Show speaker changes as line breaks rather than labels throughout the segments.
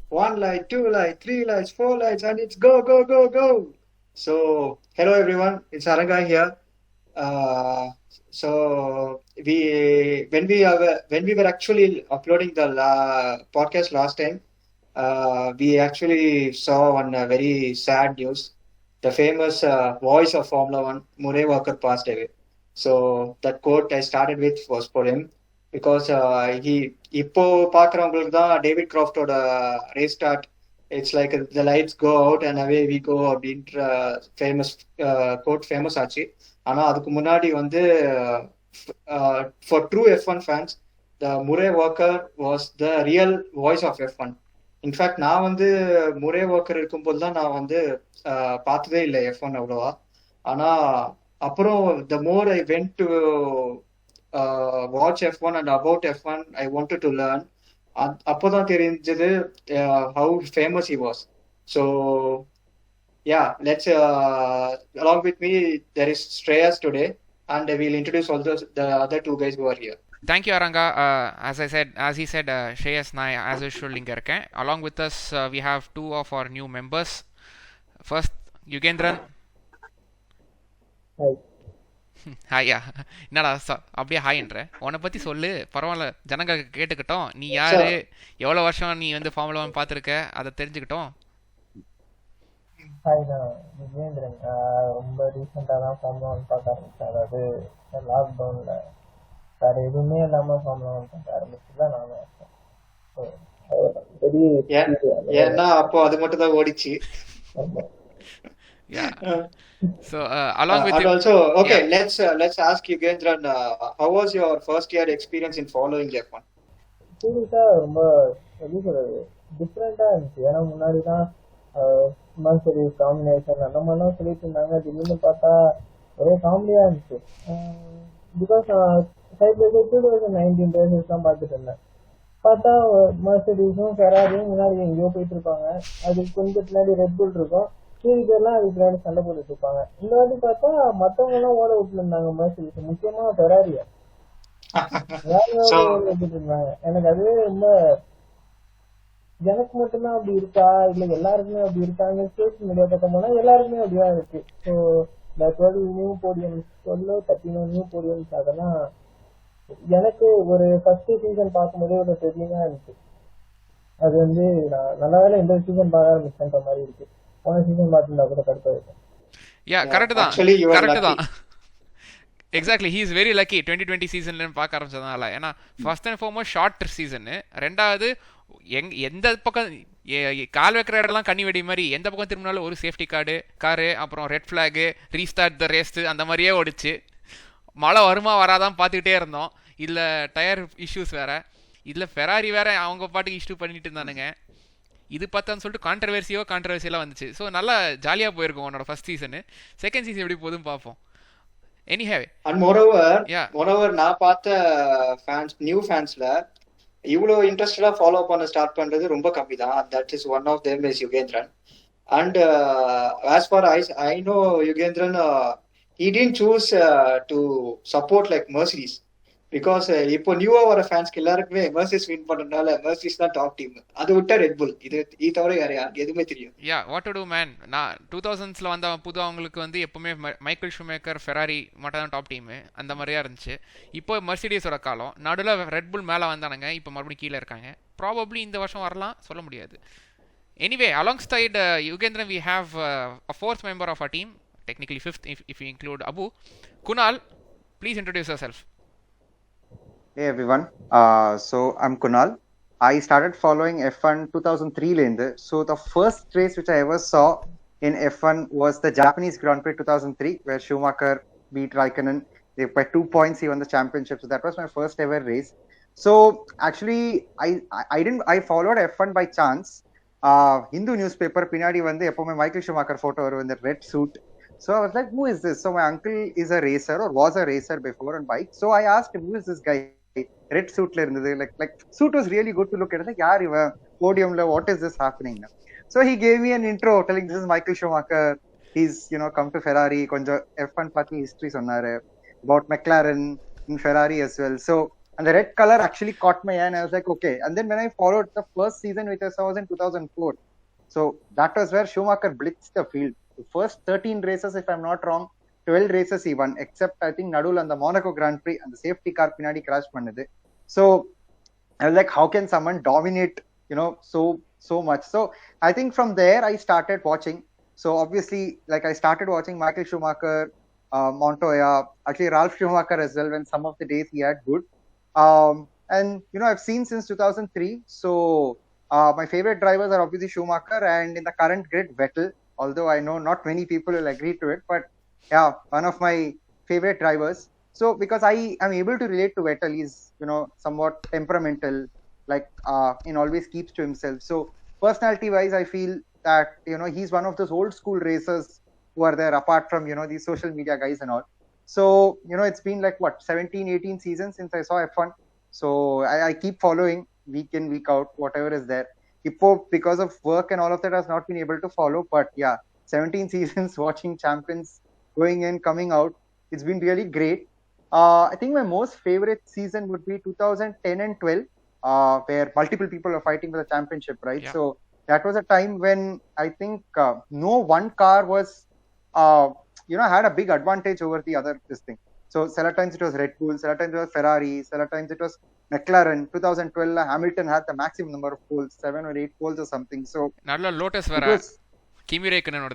One light, two light, three lights, four lights, and it's go, go, go, go. So, hello everyone, it's Aranga here. Uh, so when we were actually uploading the podcast last time, we actually saw one very sad news. The famous voice of Formula One, Murray Walker, passed away. So that quote I started with was for him because இப்போ பார்க்குறவங்களுக்கு தான் David கிராஃப்டோட race start it's like the lights go out and away we go அப்படின்ற famous quote famous ஆச்சு. ஆனால் அதுக்கு முன்னாடி வந்து for true F1 fans the Murray Walker was the real voice of F1. In fact நான் வந்து முரே வாக்கர் இருக்கும்போது தான் நான் வந்து பார்த்ததே இல்லை F1 அவ்வளோவா. ஆனால் அப்புறம் the more I went to watch F1 and about F1 I wanted to learn. அப்போதான் தெரிஞ்சது how famous he was. So yeah, let's along with me there is Shreyas today and we'll introduce all the other two guys who are here.
Thank you, Aranga. As he said, Shreyas Nai, as usual, inga irukken. Along with us, we have two of our new members. First, Yugendran.
Hi.
ஹாயா, என்னடா அப்படியே ஹாய்ன்ற, உன்னை பற்றி சொல்லு, பரவாயில்ல, ஜனங்க கேட்டுக்கிட்டோம். நீ யாரு, எவ்வளோ வருஷம் நீ வந்து ஃபார்முலா 1 பார்த்துருக்க, அதை தெரிஞ்சுக்கிட்டோம்.
ஹாய், நான் விஜேந்திரன். ரொம்ப ரீசெண்டாக தான் ஃபார்முலா 1 பார்க்க ஆரம்பித்தேன். அதாவது லாக்டவுனில் வேறு எதுவுமே இல்லாமல் ஃபார்முலா 1 பார்க்க ஆரம்பிச்சு தான் நானும் இருக்கேன்.
ஏன்னா அப்போ அது மட்டும் தான் ஓடிச்சு.
So along with
and also okay, let's ask you Gendran, how was your first year experience in following F1?
சீரியஸா ரொம்ப எப்படி சொல்றது, டிஃப்ரெண்டா இருந்துச்சு. ஏன்னா முன்னாடி தான் சரி காம்பினேஷன் அந்த மாதிரிலாம் சொல்லிட்டு இருந்தாங்க. திடீர்னு பார்த்தா ஒரே காமெடியா இருந்துச்சு. Because side by side 2019 races தான் பார்த்துட்டு இருந்தேன். பார்த்தா மர்சிடிஸும் ஃபெராரியும் முன்னாடி எங்கேயோ போயிட்டு இருப்பாங்க. அதுக்கு கொஞ்சம் பின்னாடி ரெட் புல் இருக்கும். பேர்லாம் அதுக்கு பின்னாடி சண்டை போட்டுட்டு இருப்பாங்க. இந்த வாட்டி பார்த்தா மற்றவங்க எல்லாம் ஓட விட்டு இருந்தாங்க. மர்சிடிஸ் முக்கியமா ஃபெராரிய வச்சுட்டு இருந்தாங்க. எனக்கு அதுவே ரொம்ப, எனக்கு மட்டும்தான் அப்படி இருக்கா இல்ல எல்லாருக்குமே அப்படி இருக்காங்க. சோசியல் மீடியா பக்கம் போனா எல்லாருக்குமே அப்படிதான் இருக்கு. ஸோ இந்த 12 நியூ போடியம்ஸ் 13 நியூ போடியம்ஸ் அதெல்லாம் எனக்கு ஒரு ஃபர்ஸ்ட் சீசன் பார்க்கும்போதே ஒரு த்ரில்லிங்கா இருந்துச்சு. அது வந்து நான் நல்ல வேலை இந்த சீசன் பார்க்க ஆரம்பிச்சேன்ற மாதிரி இருக்கு. போன சீசன் பார்த்துருந்தா கூட கரெக்டா இருக்கும்.
கரெக்ட் தான். Exactly, he is very lucky 2020 சீசன்ல பார்க்க ஆரம்பிச்சதுனால. ஏன்னா first and foremost short season, ரெண்டாவது எந்த பக்கம் கால் வைக்கிற இடம்லாம் கண்ணி வெடி மாதிரி எந்த பக்கம் திரும்பினாலும் ஒரு சேஃப்டி காரு, அப்புறம் ரெட் ஃபிளாகு, ரீஸ்டார்ட் த ரேஸ் அந்த மாதிரியே ஓடிச்சு. மழை வருமா வராதான் பார்த்துக்கிட்டே இருந்தோம். இல்லை டயர் இஷ்யூஸ் வேற, இதில் ஃபெராரி வேற அவங்க பாட்டுக்கு இஷ்யூ பண்ணிட்டு இருந்தானுங்க. இது பார்த்தான்னு சொல்லிட்டு கான்ட்ரவர்சியெல்லாம் வந்துச்சு. ஸோ நல்லா ஜாலியாக போயிருக்கும் உன்னோட ஃபர்ஸ்ட் சீசனு. செகண்ட் சீசன் எப்படி போதும் பார்ப்போம். எனிஹேவே
அண்ட் மோரோவர் நான் பார்த்த ஃபேன்ஸ், நியூ ஃபேன்ஸ்ல இவ்வளோ இன்ட்ரெஸ்டடா ஃபாலோ பண்ண ஸ்டார்ட் பண்றது ரொம்ப கம்மி தான். That is one of them is Yugendran. And as far I know Yugendran, he didn't choose to support like Mercedes because இப்போ நியூவா வர ஃபேன்ஸ்க்கு எல்லாருக்குமே மெர்சிடிஸ் வின் பண்றதுனால மெர்சிடிஸ் தான் டாப் டீம். அது விட்டா ரெட் புல், இது தவிர யாருக்கு எதுவுமே தெரியும்.
What to to man. நான் 2000ஸ்ல வந்த புது அவங்களுக்கு வந்து எப்பவுமே மைக்கேல் ஷூமேக்கர் ஃபெராரி மட்டும் தான் டாப் டீம் அந்த மாதிரியா இருந்துச்சு. இப்போ மெர்சிடிஸோட காலம், நடுவில் ரெட் புல் மேலே வந்தானுங்க, இப்போ மறுபடியும் கீழே இருக்காங்க. ப்ராபப்ளி இந்த வருஷம் வரலாம், சொல்ல முடியாது. Anyway, alongside Yugendran, we have a fourth member of our team, technically fifth if you include Abu. Kunal, please introduce yourself.
Hey everyone, so I'm Kunal. I started following F1 2003 lende. So the first race which I ever saw in F1 was the Japanese Grand Prix 2003 where Schumacher beat Raikkonen. By 2 points he won the championship. So that was my first ever race. So actually I followed F1 by chance. Hindu newspaper pinadi vande eppovume Michael Schumacher photo varum in the red suit. So I was like, who is this? So my uncle is a racer or was a racer before on bike. So I asked him, who is this guy? Red suit la irundhathu, like suit was really good to look at. Like, yaar iva podium la, what is this happening now? So he gave me an intro telling this is Michael Schumacher. He's come to Ferrari. Konja F1 party history sonnaru about McLaren and Ferrari as well. So And the red color actually caught my eye, and I was like, okay. And then when I followed the first season, which I saw was in 2004, so that was where Schumacher blitzed the field. The first 13 races, if I'm not wrong, 12 races he won, except I think Nadul and the Monaco Grand Prix and the safety car pinadi crash pannadhu. So I was like, how can someone dominate, so much? So I think from there I started watching. So obviously, like I started watching Michael Schumacher, Montoya, actually Ralf Schumacher as well, when some of the days he had good. And I've seen since 2003. So my favorite drivers are obviously Schumacher, and in the current grid, Vettel. Although I know not many people will agree to it, but yeah, one of my favorite drivers. So because I am able to relate to Vettel, he's somewhat temperamental, like always keeps to himself. So personality wise, I feel that he's one of those old school racers who are there apart from these social media guys and all. So it's been like 17-18 seasons since I saw F1. So I keep following week in, week out, whatever is there. Hippo, because of work and all of that, has not been able to follow, but yeah, 17 seasons watching champions going in, coming out, it's been really great. I think my most favorite season would be 2010 and 12, where multiple people are fighting for the championship, right?
Yeah.
So that was a time when I think no one car was, had a big advantage over the other this thing. So several times it was Red Bull, several times it was Ferrari, several times it was McLaren. 2012 Hamilton had the maximum number of poles, 7 or 8 poles or something. So
நல்ல lotus வேற கிமி ரேக்கனனோட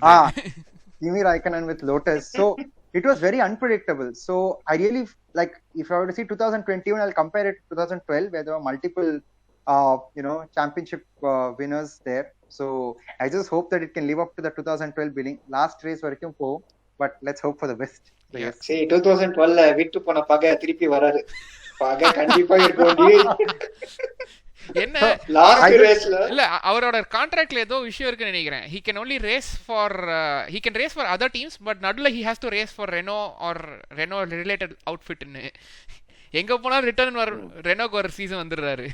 Kimi Raikkonen with Lotus. So it was very unpredictable. So I really like, if I were to see 2021, I'll compare it to 2012, where there were multiple championship winners there. So I just hope that it can live up to the 2012 billing. Last race varakum po, but let's hope for the best. So,
yes. See, 2012 விட்டு போன பகை திருப்பி வராது. பகை கண்டிப்பா இருக்கும்.
என்ன
last ரேஸ்ல
இல்ல அவரோட கான்ட்ராக்ட்ல ஏதோ விஷயம் இருக்குன்னு நினைக்கிறேன். he can only race for he can race for other teams, but நடுல he has to race for Renault or Renault related outfit ன்னு. எங்க போனா ரிட்டர்ன் வர ரெனோக்கு ஒரு சீசன் வந்துடுறாரு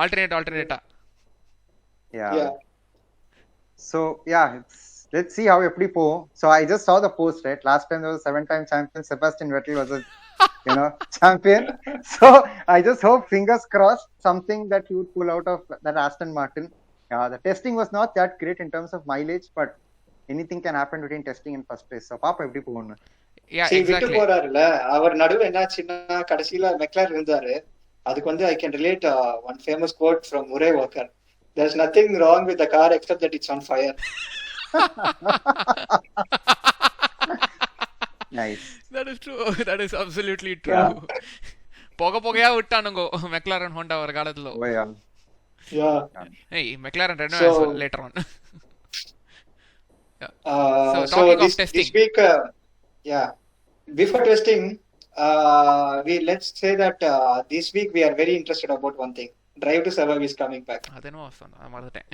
ஆல்டர்னேட்டா.
Yeah. So yeah, let's see how எப்படி போகும். So I just saw the post, right? Last time there was a 7-time champion Sebastian Vettel was a champion. So I just hope, fingers crossed, something that he would pull out of that Aston Martin. The testing was not that great in terms of mileage, but anything can happen between testing and first race. So பாப்பா எப்படி போகும்னு.
Yeah,
விட்டு போறாருல, அவர் நடுவுல என்னாச்சுன்னா கடைசியில மெக்லார் இருந்தாரு. அதுக்கு வந்து I can relate one famous quote from Murray Walker. There's nothing wrong with the car except that it's on fire.
Nice.
That is true. That is absolutely true. போகையா விட்டானுங்க மெக்லாரன் ஹோண்டா ஒரு காலத்துல.
Oh yeah.
Yeah.
Hey, McLaren Renault as well later on. So talking of testing.
This week, before testing, let's say that this week we are very interested about one thing. Drive to Survive is coming back.
அதேனோ சொன்னா மறந்துட்டேன்.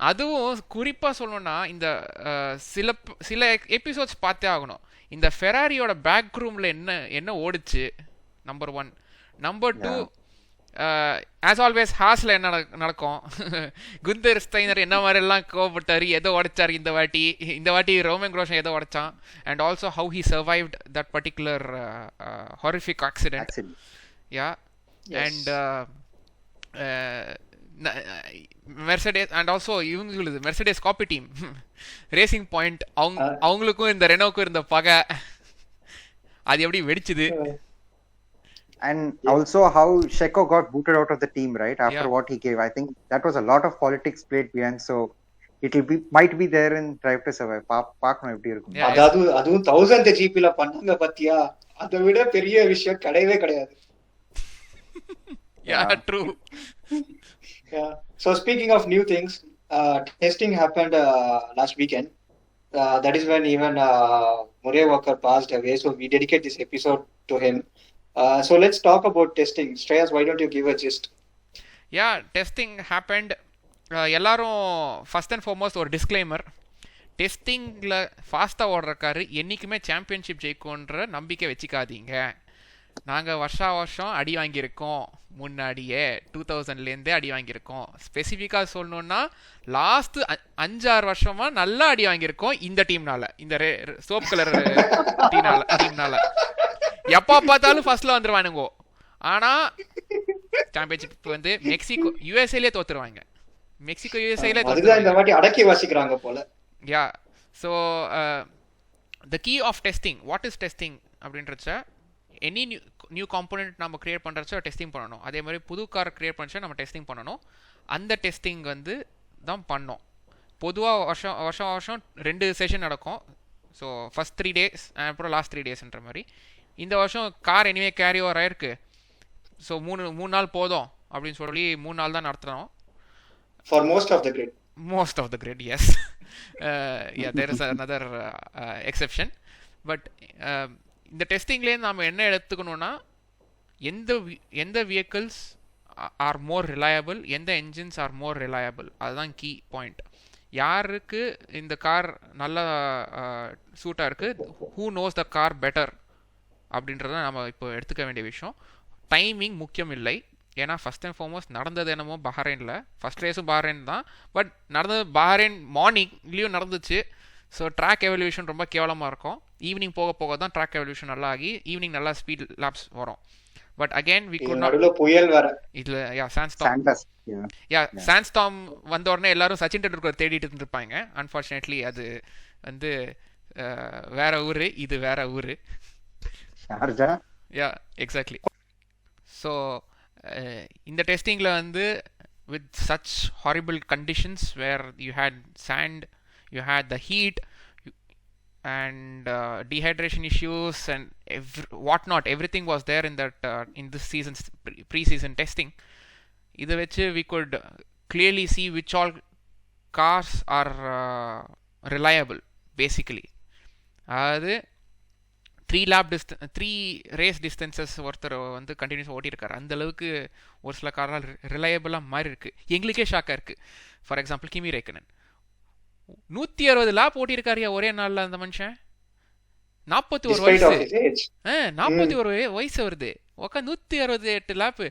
அதுவும் குறிப்பா சொல்லணும்னா இந்த சில episodes பார்த்தே ஆகணும். இந்த ஃபெராரியோட பேக் ரூம்ல என்ன ஓடுச்சு, நம்பர் 1. நம்பர் 2, ஆஸ் ஆல்வேஸ் ஹாஸ்ல என்ன நடக்கும், குந்தர் ஸ்டைனர் என்ன மாதிரி எல்லாம் கோவப்பட்டாரு, எதோ உடைச்சாரு இந்த வாட்டி ரோமன் குரோஷன் எதோ உடைச்சான். And also how he survived that particular horrific accident. Yeah. And Mercedes and also இவங்களுக்கு Mercedes copy team Racing Point அவங்களுக்கும் இந்த ரெனோக்கும் இருந்த பகை அது எப்படி வெடிச்சுது.
And also how Checo got booted out of the team, right, after what he gave. I think that was a lot of politics played behind, so it might be there in Drive to Survive. பார்க்கணும் எப்படி இருக்கும்.
அதுவும் 1000th GP ல பண்ணாங்க பாத்தியா, அதை விட பெரிய விஷயம் கிடையவே கிடையாது.
Yeah, true.
Yeah. So speaking of new things, testing happened last weekend. That is when even Murray Walker passed away, so we dedicate this episode to him. So let's talk about testing. Shreyas, why don't you give a gist?
Yeah, testing happened. எல்லாரும் first and foremost ஒரு disclaimer. டெஸ்டிங்கில் ஃபாஸ்ட்டாக ஓடுற car என்றைக்குமே championship ஜெயிக்கும்ன்ற நம்பிக்கை வச்சுக்காதீங்க. நாங்கள் வருஷம் அடி வாங்கியிருக்கோம், முன்னாடியே 2000லேருந்தே அடி வாங்கியிருக்கோம். ஸ்பெசிஃபிக்காக சொல்லணுன்னா லாஸ்ட்டு 5-6 வருஷமாக நல்லா அடி வாங்கியிருக்கோம் இந்த டீம்னால, இந்த சோப் கலர் டீம்னால. எப்போ பார்த்தாலும் ஃபர்ஸ்ட்ல வந்துருவானுங்க. ஆனா சாம்பியன்ஷிப் வந்து மெக்சிகோ யுஎஸ்ஏலே தோத்துருவாங்க. மெக்சிகோ யுஎஸ்ஏலே
அதுதான் இந்த வாட்டி அடக்கி வாசிக்கிறாங்க போல.
Yeah so the key of testing, what is testing அப்படின்றச்ச எனி நியூ காம்போனன்ட் நம்ம கிரியேட் பண்ணுறச்ச டெஸ்டிங் பண்ணணும். அதே மாதிரி புது கார் கிரியேட் பண்ணுறச்ச நம்ம டெஸ்டிங் பண்ணணும். அந்த டெஸ்டிங் வந்து தான் பண்ணோம். பொதுவாக வருஷம் 2 செஷன் நடக்கும். ஸோ ஃபஸ்ட் 3 days அப்புறம் லாஸ்ட் 3 daysன்ற மாதிரி. இந்த வருஷம் கார் எனிவே கேரி ஓவர் ஆயிருக்கு. ஸோ 3 நாள் போதும் அப்படின்னு சொல்லி 3 நாள் தான் நடத்துகிறோம்.
For most of the grid.
Most of the grid, yes. Yeah, there is another exception. But இந்த டெஸ்டிங்லேயே நாம் என்ன எடுத்துக்கணும்னா, எந்த vehicles ஆர் மோர் ரிலையபிள், எந்த என்ஜின்ஸ் ஆர் மோர் ரிலையபிள், அதுதான் கீ பாயிண்ட். யாருக்கு இந்த கார் நல்லா சூட்டாக இருக்குது, who knows the car better அப்படின்றத நம்ம இப்போ எடுத்துக்க வேண்டிய விஷயம். டைமிங் முக்கியம் இல்லை. ஏன்னா ஃபஸ்ட் அண்ட் ஃபார்மோஸ்ட் நடந்தது என்னமோ பஹ்ரைனில், ஃபஸ்ட் ரேஸும் பஹ்ரைன் தான். பட் நடந்தது பஹ்ரைன் மார்னிங்லேயும் நடந்துச்சு. ஸோ ட்ராக் எவல்யூஷன் ரொம்ப கேவலமாக இருக்கும். ஈவினிங் போக போக தான் ட்ராக் எவல்யூஷன் நல்லா ஆகி ஈவினிங் நல்லா ஸ்பீட் லேப்ஸ் வரும். But again we could not.
புயல் வர
இதுல சாண்ட்ஸ்டார்ம் வந்த உடனே எல்லாரும் சச்சின் டெண்டுல்கர் தேடிட்டு இருந்திருப்பாங்க. அன்ஃபார்ச்சுனேட்லி அது வந்து வேற ஊரு, இது வேற ஊரு. யா எக்ஸாக்ட்லி. ஸோ இந்த டெஸ்டிங்கில் வந்து with such horrible conditions where you had sand, you had the heat and dehydration issues and whatnot, everything was there in that in this season's pre-season testing. Idha vechu we could clearly see which all cars are reliable basically. adu 3 race distances ஒருத்தர் வந்து continuous ஓட்டி இருக்காரு. அந்த அளவுக்கு ஒரு சில காரெல்லாம் ரிலையபிளாக மாறி இருக்கு. எங்களுக்கே ஷாக்காக இருக்கு. ஃபார் எக்ஸாம்பிள் கிமி ரேக்கனன் 160 லேப் ஓட்டியிருக்காருயா ஒரே நாளில். அந்த மனுஷன் 41 வயசு. 41 வயசு வருது. 168 லேப்பு,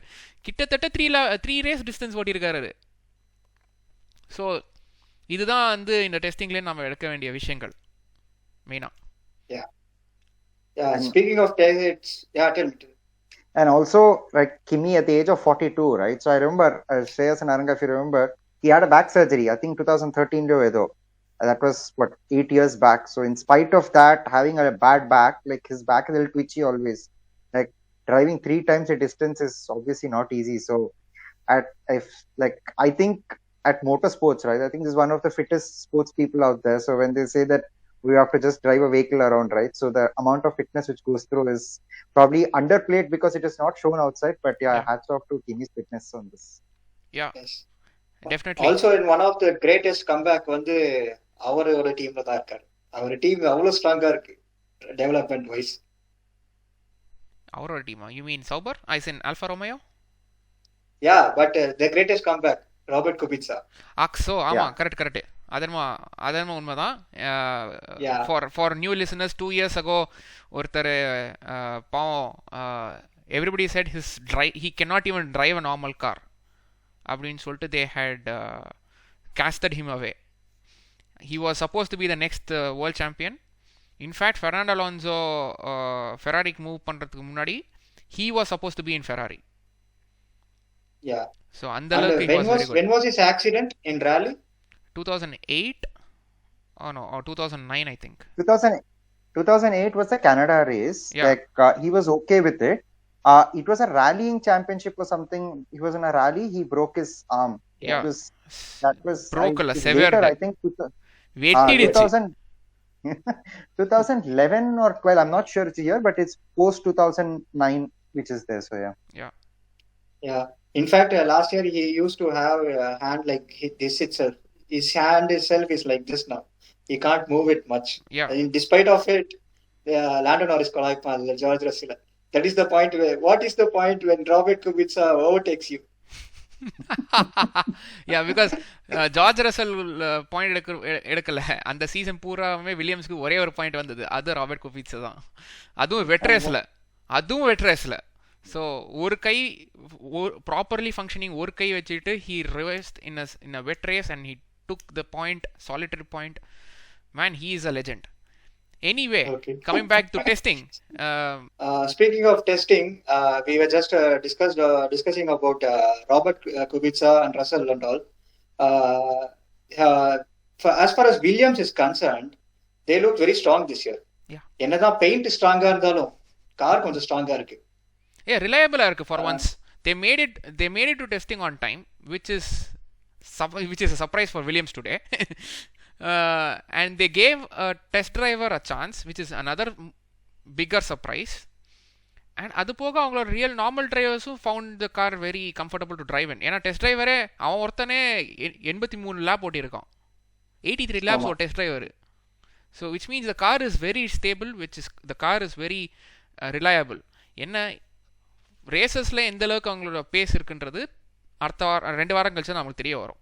கிட்டத்தட்ட 3 ரேஸ் டிஸ்டன்ஸ் ஓட்டியிருக்காரு. ஸோ இதுதான் வந்து இந்த டெஸ்டிங்லேயே நம்ம எடுக்க வேண்டிய விஷயங்கள் மெயினாக.
Speaking of tests, tell me.
And also, like Kimi at the age of 42, right? So I remember, Shreyas and Aranga, if you remember, he had a back surgery, I think 2013 though. That was 8 years back. So in spite of that, having a bad back, like his back is a little twitchy always. Like driving 3 times the distance is obviously not easy. So I think at motorsports, right? I think this is one of the fittest sports people out there. So when they say that we have to just drive a vehicle around, right? So the amount of fitness which goes through is probably underplayed because it is not shown outside. But hats off to Kimi's fitness on this.
Yeah, yes. Definitely.
Also in one of the greatest comeback வந்து அவரோட டீம்ல தான் இருக்காரு. Our team அவ்வளவு ஸ்ட்ராங்கா இருக்கு development wise.
அவரோட டீமா? You mean Sauber is in Alfa Romeo?
Yeah, but the greatest comeback Robert Kubica.
ஆக்ஸோ ஆமா, கரெக்ட். அதென்மா உண்மைதான். For new listeners, 2 years ago ஒருத்தர் பாவம் everybody said he cannot even drive a normal car அப்படின்னு சொல்லிட்டு they had casted him away. He was supposed to be the next world champion. In fact, Fernando Alonso Ferrari-க்கு move பண்றதுக்கு முன்னாடி he was supposed to be in Ferrari.
Yeah.
So அந்த அளவுக்கு he was very good.
When was his accident in rally?
2008 or 2009 I think.
2008 was the Canada race.
Yeah.
Like he was okay with it. It was a rallying championship or something. He was in a rally, he broke his arm.
Yeah.
That was
broke severe.
I think 2011 or 12, I'm not sure it's a year, but it's post 2009 which is there. So
yeah. In fact, last year he used to have a hand like this itself. His hand itself is like this now. He can't move it much.
Yeah.
And despite of it, Lando Norris qualified George Russell. That is the point what is the point when Robert Kubica overtakes you?
Yeah, because George Russell point எடுக்கல. அந்த season பூராவே வில்லியம்ஸ்க்கு ஒரே ஒரு point வந்தது, அது Robert குபிட்சா தான். அதுவும் வெட் ரேஸ்ல. So ஒரு கை ப்ராப்பர்லி ஃபங்க்ஷனிங் ஒரு கை வச்சுட்டு he reversed in a wet race and he took the point, solitary point. Man, he is a legend. Anyway,
Okay.
coming back to testing.
Speaking of testing, we were just discussing about Robert Kubica and Russell and all. As far as Williams is concerned, they look very strong this year.
Yeah.
என்னதான் paint ஸ்ட்ராங்கா இருந்தாலும் car கொஞ்சம் ஸ்ட்ராங்கா இருக்கு.
Reliable இருக்கு for once. They made it to testing on time, which is a surprise for Williams today. And they gave a test driver a chance, which is another bigger surprise. And அது போக அவங்களோட real normal டிரைவர்ஸும் found the car very comfortable to drive in. ஏன்னா test டிரைவரே அவன் ஒருத்தனே 83 lap ஓட்டியிருக்கான், 83 laps ஒரு test driver. So which means the car is very stable, the car is very reliable. என்ன ரேசஸில் எந்த அளவுக்கு அவங்களோட பேஸ் இருக்குன்றது அடுத்த 2 வாரம் கழிச்சு நமக்கு தெரிய வரும்.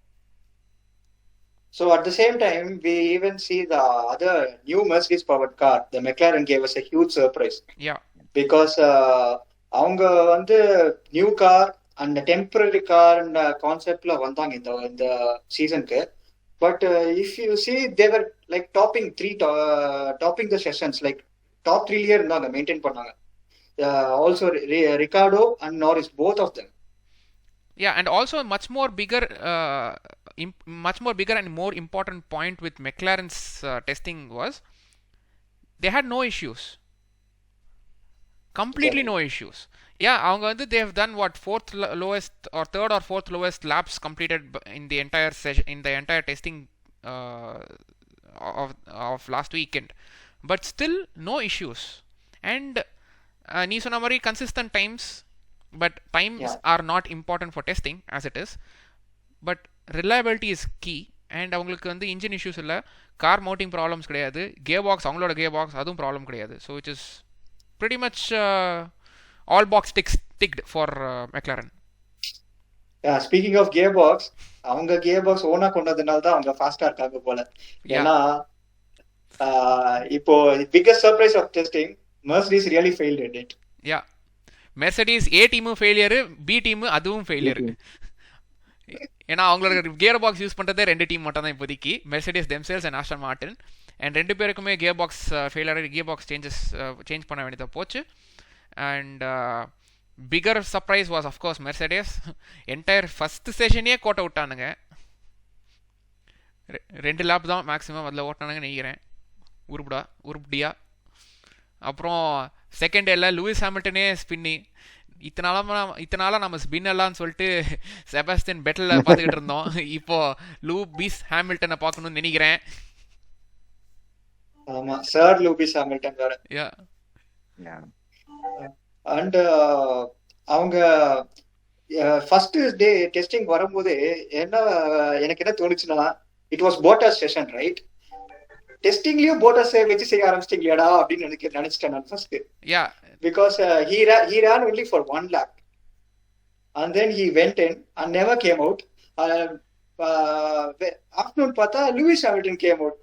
So at the same time, we even see the other new Mercedes powered car. The McLaren gave us a huge surprise.
Yeah.
Because அவங்க வந்து new car and temporary car கான்செப்ட்ல வந்தாங்க இந்த சீசனுக்கு. But if you see they were like topping the sessions, like top 3லயே இருந்தாங்க, maintain பண்ணாங்க. Also Ricciardo and Norris, both of them.
Yeah, and also much more bigger and more important point with McLaren's testing was they had no issues. Completely no issues. Yeah, அவங்க வந்து they have done what, fourth lowest or third or fourth lowest laps completed in the entire session, in the entire testing of last weekend, but still no issues. And நீ சொன்ன மாதிரி consistent times, but times are not important for testing as it is, but reliability is key. And அவங்களுக்கு வந்து engine issues இல்லை, car mounting problems கிடையாது, gear box அவங்களோட gear box அதுவும் problem கிடையாது. So it is pretty much all box ticked for McLaren.
Yeah, speaking of gearbox, அவங்க gearbox ஓனா கொண்டதுனால தான் அவங்க ஃபாஸ்டா இருக்காங்க போல. ஏன்னா இப்போ biggest surprise of testing, Mercedes really failed at it.
Yeah, Mercedes A டீமும் ஃபெயிலியர், B டீம் அதுவும் ஃபெயிலியர். ஏன்னா அவங்களோட கியர் பாக்ஸ் யூஸ் பண்ணுறதே 2 டீம் மட்டும் தான் இப்போதைக்கு, Mercedes themselves and Aston Martin. And 2 பேருக்குமே gearbox failure, gearbox change பண்ண வேண்டியதாக போச்சு. And bigger surprise was of course Mercedes. Entire first செஷனே கோட்டை விட்டானுங்க, 2 லேப் தான் மேக்ஸிமம் அதில் ஓட்டினானுங்கன்னு நினைக்கிறேன், உருப்படியா. அப்புறம் செகண்ட் எல்லாம் லூயிஸ் ஹாமில்டனே ஸ்பின்னி. இத்தனால நம்ம ஸ்பின் எல்லாம்னு சொல்லிட்டு செபாஸ்டியன் பெட்டலில் பார்த்துக்கிட்டு இருந்தோம். இப்போ லூயிஸ் ஹாமில்டனை பார்க்கணும்னு நினைக்கிறேன்.
ஆமா, சார் லூயிஸ் ஹாமில்டன் வேற.
யா.
அண்ட் அவங்க ஃபர்ஸ்ட் டே டெஸ்டிங் வரும்போது எனக்கு என்ன தோணுச்சுன்னா, it was Bottas session, right? டெஸ்டிங்லயும் போட்டாஸ் வச்சு செய்ய ஆரம்பிச்சிட்டீங்களாடா அப்படின்னு நினைச்சிட்டேன் நான் first.
Yeah.
Because he ran only for 1 lap, and then he went in and never came out. Afternoon பார்த்தா Lewis Hamilton came out.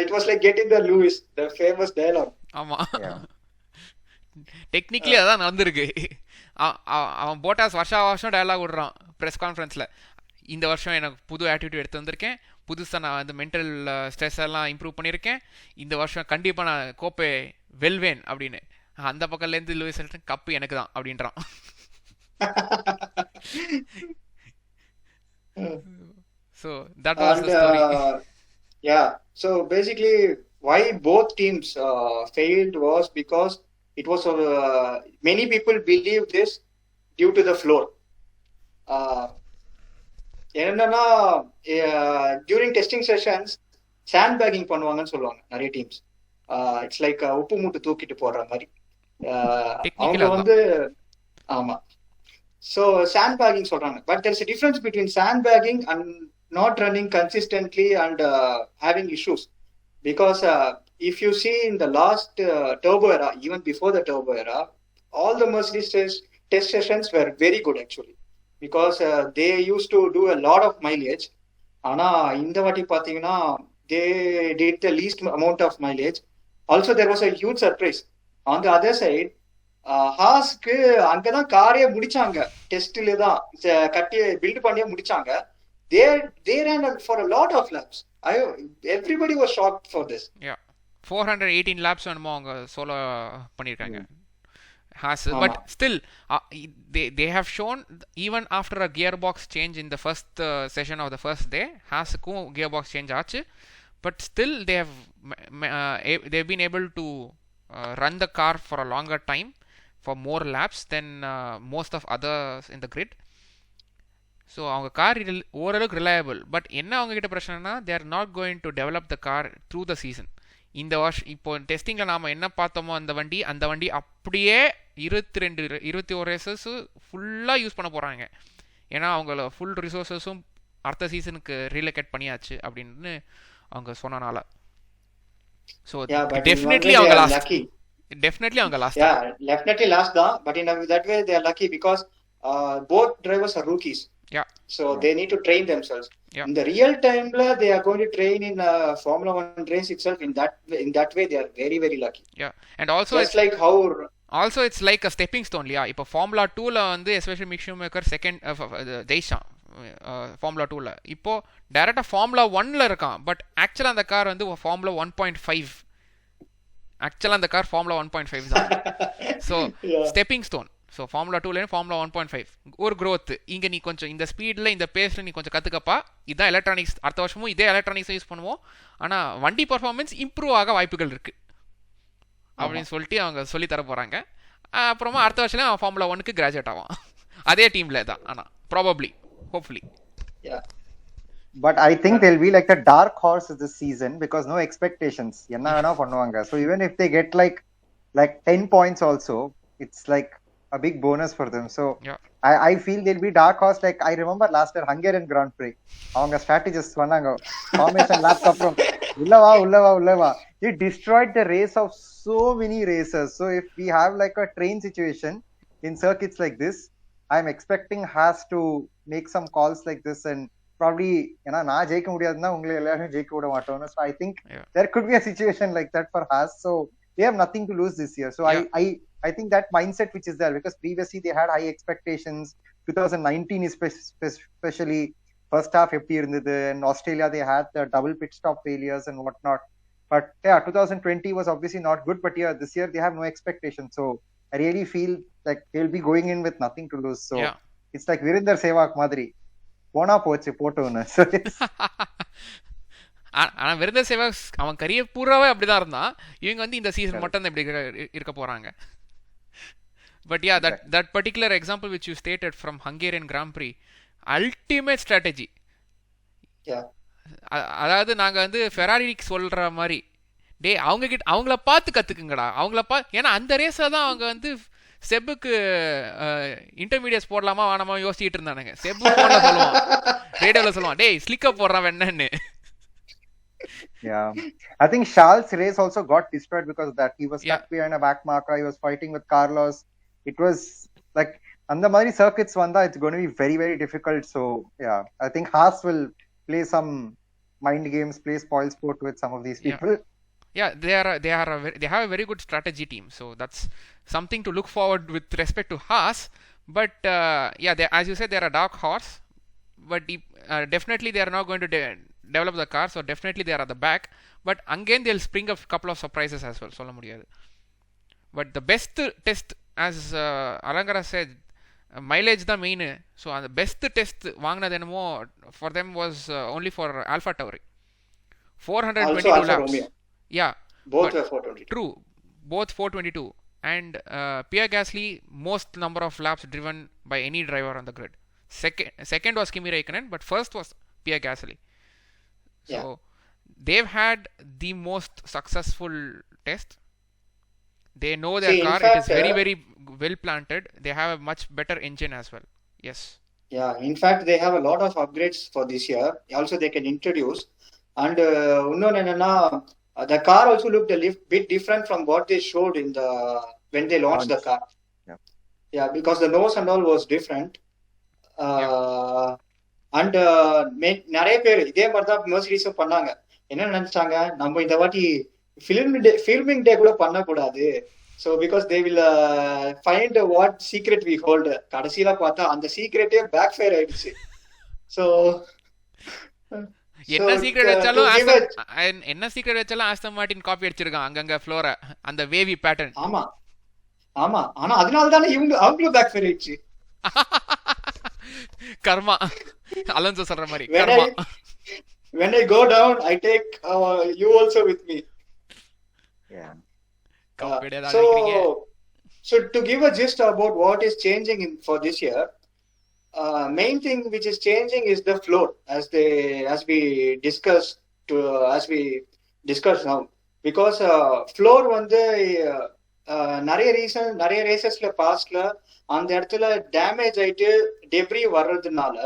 It was like getting the Lewis, the famous dialogue.
ஆமா, technically அதான் நடந்திருக்கு. அவன் போட்டாஸ் வருஷம் dialogue விடுறான் press கான்ஃபரன்ஸில். இந்த வருஷம் எனக்கு புது ஆட்டிடியூட் எடுத்து வந்திருக்கேன், புதுசாக நான் அந்த மென்டல் ஸ்ட்ரெஸ் எல்லாம் இம்ப்ரூவ் பண்ணியிருக்கேன், இந்த வருஷம் கண்டிப்பாக நான் கோப்பை வெல்வேன் அப்படின்னு. அந்த பக்கம்லேருந்து லூயிஸ் ஹாமில்டன் கப்பு எனக்கு தான் அப்படின்றான். So that was the story.
Yeah, so basically why both teams failed was because it was many people believe this due to the floor. என்னன்னா during testing sessions sand bagging பண்ணுவாங்கன்னு சொல்லுவாங்க நிறைய teams. It's like உப்பு மூட்டை தூக்கிட்டு போடுற மாதிரி. அவங்க வந்து ஆமா, ஸோ சாண்ட் பேக்கிங் சொல்றாங்க. But there is a difference between sand bagging and not running consistently and having issues. Because if you see in the last turbo era, even before the turbo era, all the Mercedes test sessions were very good actually, because they used to do a lot of mileage. ஆனா இந்த வாட்டி பாத்தீங்கன்னா they did the least amount of mileage. Also there was a huge surprise on the other side. ஹாஸ்க்கு அங்கதான் காரே முடிச்சாங்க, டெஸ்ட்ல தான் கட்டி build பண்ணியே முடிச்சாங்க. they ran for a lot of laps. Everybody was shocked for this.
Yeah, 418 labs என்னமோ அவங்க solo பண்ணியிருக்காங்க Haas.
ஆமா.
But still, they have shown even after a gearbox change in the first session of the first day, Haasக்கும் gearbox change ஆச்சு. But still they've been able to run the car for a longer time, for more laps than most of others in the grid. So அவங்க car ஓரளவுக்கு reliable. But என்ன அவங்க கிட்ட பிரச்சனைனா, they are not going to develop the car through the season. இந்த வருஷம் இப்போ டெஸ்டிங்கில் நாம் என்ன பார்த்தோமோ அந்த வண்டி அப்படியே 21 ரேசஸ் ஃபுல்லாக யூஸ் பண்ண போகிறாங்க. ஏன்னா அவங்கள ஃபுல் ரிசோர்ஸஸும் அடுத்த சீசனுக்கு ரீலோகேட் பண்ணியாச்சு அப்படின்னு அவங்க சொன்னனால. ஸோ டெஃபினெட்லி அவங்க லாஸ்ட். Definitely அவங்க லாஸ்ட்.
Yeah, definitely last தான். But in that way they are lucky because both drivers are rookies.
Yeah.
So they need to train themselves.
Yeah.
In the real time they are going to train in Formula 1 race itself. In that way they are very very lucky.
Yeah. And also
it's like how
it's like a stepping stone. Yeah. இப்போ Formula 2ல வந்து especially Mick Schumacher second ஜெயிச்சான் Formula 2ல. இப்போ டைரக்டா Formula 1ல இருக்கான். But ஆக்சுவலா அந்த car வந்து Formula 1.5. ஆக்சுவலா அந்த கார் Formula 1.5 தான். So stepping stone. So Formula 2லேருந்து Formula 1.5 ஒரு growth. இங்கே நீ கொஞ்சம் இந்த ஸ்பீடில் இந்த பேஸில் நீ கொஞ்சம் கற்றுக்கப்பா. இதுதான் எலக்ட்ரானிக்ஸ். அடுத்த வருஷமும் இதே எலக்ட்ரானிக்ஸை யூஸ் பண்ணுவோம். ஆனால் வண்டி பர்ஃபார்மன்ஸ் இம்ப்ரூவ் ஆக வாய்ப்புகள் இருக்குது அப்படின்னு சொல்லிட்டு அவங்க சொல்லி தர போகிறாங்க. அப்புறமா அடுத்த வருஷம் அவன் Formula 1க்கு கிராஜுவேட் ஆவான். அதே டீமில் தான். ஆனால் probably hopefully.
But I think they'll be like the dark horse this season because no expectations. Enna vena பண்ணுவாங்க. So even if they get like 10 points also, it's like a big bonus for them. So
yeah.
I feel they'll be dark horse. Like I remember last year Hungarian Grand Prix. அவங்க strategists வந்தாங்க. Formation lap அப்புறம் உள்ளவா. It destroyed the race of so many racers. So if we have like a train situation in circuits like this, I'm expecting Haas to make some calls like this and probably ஏன்னா நான் ஜெயிக்க முடியாதுன்னா உங்களை எல்லாரும் ஜெயிக்க விட மாட்டோம்னு. So I think there could be a situation like that for Haas. So they have nothing to lose this year. So I think that mindset which is there, because previously they had high expectations. 2019 especially first half எப்படி இருந்தது, and Australia they had the double pit stop failures and whatnot. But yeah, 2020 was obviously not good. But yeah, this year they have no expectations. So I really feel like they'll be going in with nothing to lose. So it's like Virender Sehwag மாதிரி போனா போச்சு போட்டோன்னு.
ஆனா Virender Sehwag அவன் career பூராவே அப்படிதான் இருந்தான். இவங்க வந்து இந்த சீசன் மட்டும் தான் இப்படி இருக்க போறாங்க. But yeah, that particular example which you stated from Hungarian Grand Prix, ultimate strategy. அதாவது நாங்க வந்து ஃபெராரிக்கு சொல்ற மாதிரி, டே அவங்கள பார்த்து கத்துக்குங்கடா, ஏன்னா அந்த ரேஸ்ல தான் அவங்க வந்து செப்புக்கு இன்டர்மீடியட்ஸ் போடலாமா வேணாமா யோசிச்சுட்டு இருந்தானுங்க. செப்பு போட சொல்லுவான், ரேடியோல சொல்லுவான், டேய் ஸ்லிக்கப் போடுறான் என்னன்னு.
Yeah, I think Charles' race also got destroyed because of that. He was stuck behind a back marker. He was fighting with Carlos. It was like அந்த மாதிரி circuits வந்தா it's going to be very very difficult. So yeah, I think Haas will play some mind games, play spoil sport with some of these people.
Yeah, they have a very good strategy team. So that's something to look forward with respect to Haas. But as you said, they are a dark horse. But definitely they are not going to develop the car. So definitely they are at the back. But again they'll spring a couple of surprises as well. சொல்ல முடியாது. But the best test, as Alangara said, mileage the main. So the best test வாங்கினது என்னமோ for them was only for Alpha Tauri. 422 laps. Romeo. Yeah,
both were 422.
True, both 422. And Pierre Gasly, most number of laps driven by any driver on the grid. Second was Kimi Räikkönen, but first was Pierre Gasly. So they've had the most successful test. They know their car. It is very very well planted. They have a much better engine as well. Yes.
Yeah, in fact they have a lot of upgrades for this year. Also they can introduce. And unnone enna, the car also looked a bit different from what they showed in when they launched the car. Yeah, because the nose and all was different. And நிறைய பேர் இதே மாதிரி தான் மெர்சிடிஸும் பண்ணாங்க. என்ன நினைச்சாங்க, நம்ம இந்த வாட்டி ஃபில்மிங் டே கூட பண்ணக்கூடாது. So because they will find what secret we hold. கடைசியில பார்த்தா அந்த சீக்ரெட்டே பேக் ஃபயர் ஆயிடுச்சு. So
என்ன
So
சீக்ரெட்
to
வச்சாலும்
give
என்ன சீக்ரெட் வச்சாலும் ஆஸ்டன் மார்டின் காப்பி அடிச்சிருக்கான் அங்கங்க ஃப்ளோரை, அந்த வேவி பேட்டர்ன்.
ஆமா ஆமா, ஆனா அதனால தானே அவங்களும் பேக் ஃபேர் ஆயிடுச்சு.
கர்மா, அலோன்சோ சொல்ற மாதிரி
when
karma.
when I go down, I take you also with me.
Yeah.
கம்பெனியா தான் நினைக்கிறீங்க.
So to give a gist about what is changing for this year, main thing which is changing is the floor, as we discuss now, because floor வந்து நிறைய ரேசஸ்ல பாஸ்ட்ல அந்த இடத்துல damage ஆயிட்டு debris வர்றதுனால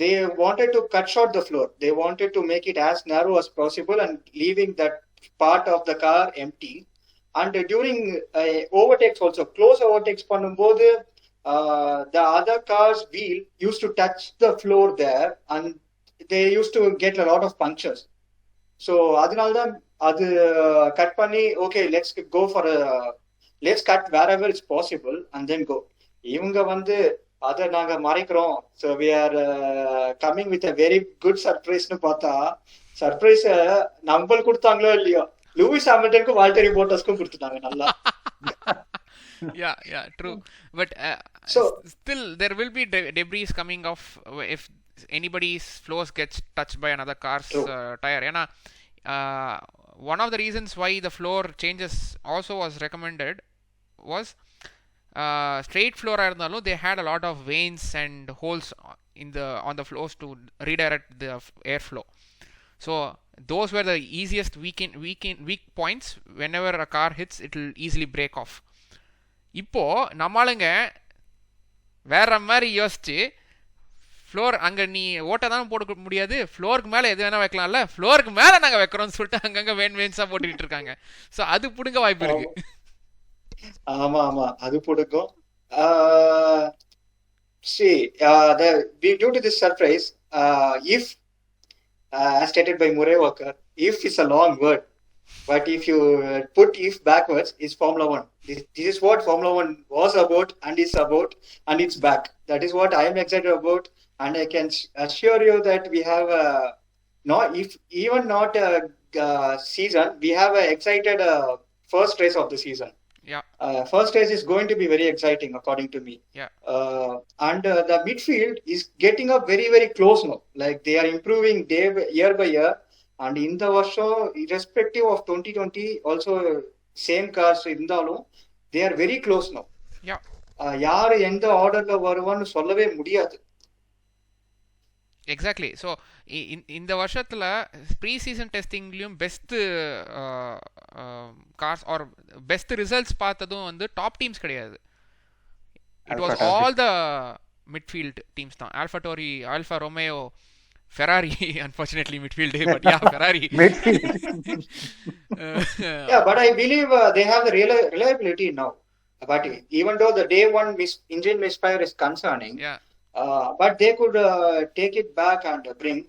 they wanted to cut short the floor. They wanted to make it as narrow as possible and leaving that part of the car empty. And during overtakes also, close overtakes பண்ணும்போது the other car's wheel used to touch the floor there and they used to get a lot of punctures. So அதனால தான் அது cut பண்ணி okay, let's cut wherever it's possible and then go. இவங்க வந்து அதை நாங்க மறைக்கிறோம், so we are coming with a very good surprise னு பார்த்தா சர்ப்ரைஸ் நம்மளுக்கு கொடுத்தாங்களோ இல்லையோ, லூயிஸ் ஹாமில்டனுக்கும் வால்டரி போட்டாஸ்க்கும் கொடுத்துட்டாங்க நல்லா.
Yeah, true. But
So
still there will be debris coming off if anybody's floors gets touched by another car's tire. ஏன்னா one of the reasons why the floor changes also was recommended was straight floor இருந்தாலும் they had a lot of veins and holes on the floors to redirect the airflow. So those were the easiest weak points. Whenever a car hits, it will easily break off. இப்போ நம்மளுங்க வேற மாதிரி யோசிச்சு floor அங்கே நீ ஓட்ட தான் போட முடியாது, ஃப்ளோருக்கு மேலே எது வேணால் வைக்கலாம்ல, ஃப்ளோருக்கு மேலே நாங்கள் வைக்கிறோம்னு சொல்லிட்டு அங்கங்கே வேன்ஸாக போட்டுக்கிட்டு இருக்காங்க. ஸோ அது பிடுங்க வாய்ப்பு இருக்கு.
ஆமா ஆமா, அது பிடுங்கும். See, due to this surprise, if as stated by Murray Walker, if is a long word, but if you put if backwards, it's Formula 1. This is what Formula 1 was about and is about, and it's back. That is what I am excited about, and I can assure you that we have not a season, we have a excited first race of the season.
Yeah.
First race is going to be very exciting according to me.
Yeah.
And the midfield is getting up very very close now. Like they are improving year by year. And in the வருஷம் irrespective of 2020 also same cars இருந்தாலும் they are very close now.
Yeah.
யாரு எந்த ஆர்டர்ல வருவான்னு சொல்லவே முடியாது.
Exactly. So இந்த வருஷத்தில் ப்ரீ சீசன் டெஸ்டிங்லேயும் best cars or best results பார்த்ததும் வந்து டாப் டீம்ஸ் கிடையாது. It was all the midfield teams தான். Alfa Romeo, Ferrari, unfortunately midfield, but yeah, Ferrari.
Yeah, but I believe they have the reliability now. But even though the day one engine misfire is concerning,
yeah,
but they could take it back and bring.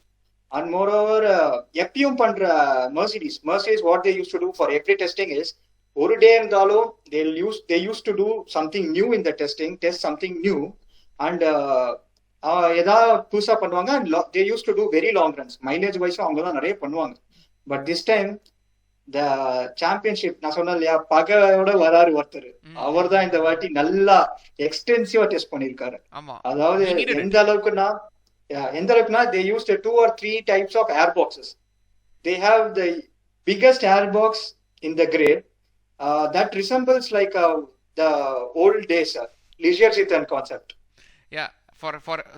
And moreover, எப்பயும் பண்ற Mercedes, what they used to do for every testing is ஒரு டே இருந்தாலும் they used to do something new in the testing, test something new, and ஏதாவது புதுசா பண்ணுவாங்க. they used to do very long runs, mileage வைஸும் அவங்க தான் நிறைய பண்ணுவாங்க. But this time the championship, நான் சொன்னேன் இல்லையா, பகையோட வராரு ஒருத்தர், அவர் தான் இந்த வாட்டி நல்லா எக்ஸ்டென்சிவா டெஸ்ட் பண்ணிருக்காரு. அதாவது எந்த அளவுக்குன்னா they used 2 or 3 types of airboxes. They have the biggest airbox in the grid that resembles like the old days leisure sedan concept.
Yeah. For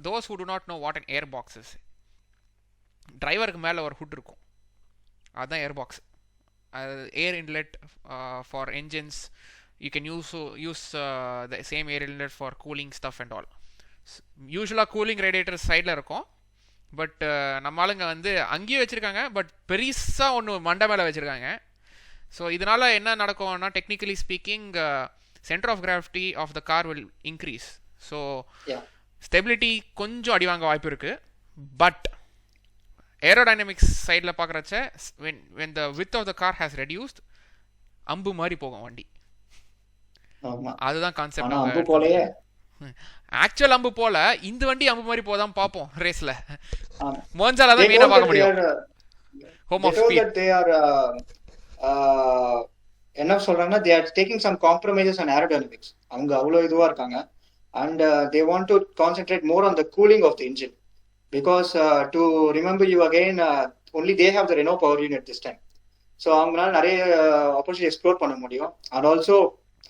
those who do not know what an airbox is, டிரைவருக்கு மேலே ஒரு hood இருக்கும், அதுதான் airbox. Air inlet for engines. You can use the same air inlet for cooling stuff and all. யூஸ்வலாக cooling radiator சைடில் இருக்கும், but நம்ம ஆளுங்க வந்து அங்கேயும் வச்சுருக்காங்க, பட் பெருசாக ஒன்று மண்டை மேலே வச்சுருக்காங்க. ஸோ இதனால் என்ன நடக்கும்னா, technically speaking centre of gravity of the car will increase. So stability கொஞ்சம் அடி வாங்க வாய்ப்பு இருக்குது. பட் ஏரோடைனமிக்ஸ் சைடில் பார்க்குறச்ச when the width of the car has reduced, அம்பு மாதிரி போகும் வண்டி. அதுதான் கான்செப்ட். ஆக்சுவல் அம்பு போல இந்த வண்டி அம்பு மாதிரி போதான் பார்ப்போம் ரேஸ்ல. மோன்சால தான் மெயினா பார்க்க முடியும். Home of speed.
என்ன சொல்றாங்கன்னா they are taking some compromises on aerodynamics. அவங்க அவ்வளவு இதுவா இருக்காங்க. And they want to concentrate more on the cooling of the engine because to remember you again, only they have the Renault power unit this time. So அவங்களால நிறைய opportunity explore பண்ண முடியும். And also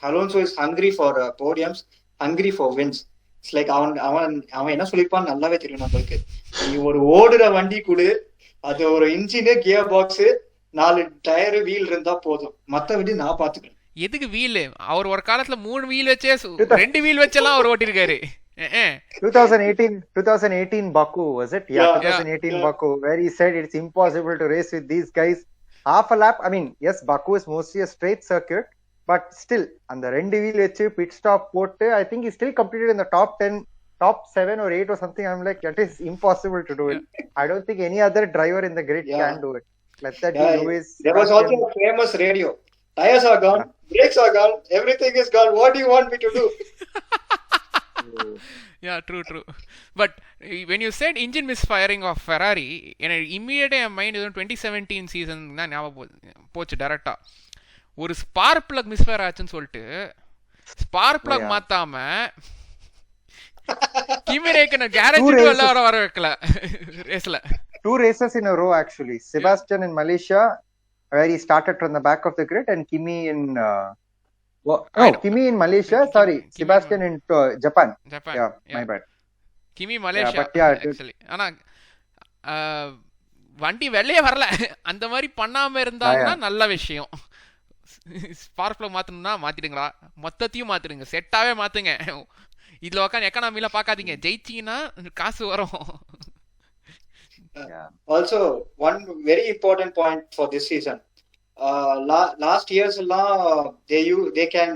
Alonso is hungry for podiums, hungry for wins. It's like அவன் என்ன சொல்லிருப்பான்னு நல்லாவே தெரியும் நம்மளுக்கு. நீ ஒரு ஓடுற வண்டி கூட அது ஒரு engine, gearbox, 4 tyre, wheel இருந்தா போதும், மத்த வண்டி நான் பாத்துக்கிறேன்.
எதுக்கு வீல்? அவர் ஒரு காலத்துல 3 வீல் வச்சே 2 wheel வச்செல்லாம் our ஓட்டிருக்காரு.
2018 Baku, was it? Yeah, 2018 Baku, where he said it's impossible to race with these guys. Half a lap, I mean, yes, Baku is mostly a straight circuit, but still, and the 2 wheel vechu pit stop potte, I think he still competed in the top 10, top 7 or 8 or something. I'm like, that is impossible to do it. I don't think any other driver in the grid can do it. Let that be Lewis.
There was also a famous radio. Tires are gone, brakes are gone, everything is gone. What do you want me to do?
Yeah, true. But when you said engine misfiring of Ferrari, immediately my mind 2017 season தான் ஞாபகம் போச்சு டைரக்டா. ஒரு spark plug misfire ஆச்சுன்னு சொல்லிட்டு spark plug மாத்தாம கிமி ரேக்கனர் garage வர வைக்கல ரேஸ்ல.
2 races in a row actually. Sebastian in Malaysia, where he started from the back of the grid, and Kimi in Kimi in Malaysia. Sorry, Sebastian in Japan. Yeah, my bad.
Kimi Malaysia. Actually, ஆனா வண்டி வெளியே வரல. அந்த மாதிரி பண்ணாம இருந்தாங்கன்னா நல்ல விஷயம். ஸ்பார்க் பிளக் மாத்தணும்னா மாத்திடுங்களா, மொத்தத்தையும் மாத்திடுங்க, செட்டாவே மாத்துங்க. இதுல உட்காந்து எக்கனாமில பாக்காதீங்க, ஜெயிச்சீங்கன்னா காசு வரும்.
Also, one very important point for this season. Last years they can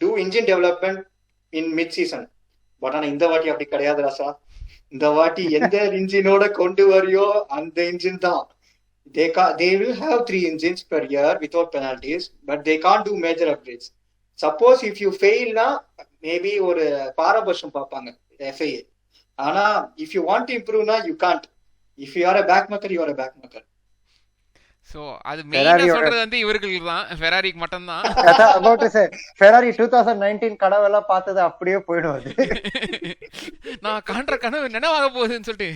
do engine development in mid season, but ஆனா இந்த வாட்டி அப்படி கிடையாது ராசா. இந்த வாட்டி எந்த இன்ஜினோட கொண்டு வரையோ அந்த இன்ஜின் தான். They will have 3 engines per year without penalties, but they can't do major upgrades. Suppose if you fail na, maybe ஒரு பாரபட்சம் பார்ப்பாங்க FIA. ஆனா if you want to improve na, you can't. If you are a backmarker, you are a backmarker.
So அது மெயினா சொல்றது வந்து இவர்களுக்கு தான், ஃபெராரிக்கு மட்டும் தான்.
About to say Ferrari 2019 கனவெல்லாம் பார்த்தது அப்படியே போயிடுது.
நான் காண்ற கனவு நினைவாக போகுதுன்னு சொல்லிட்டு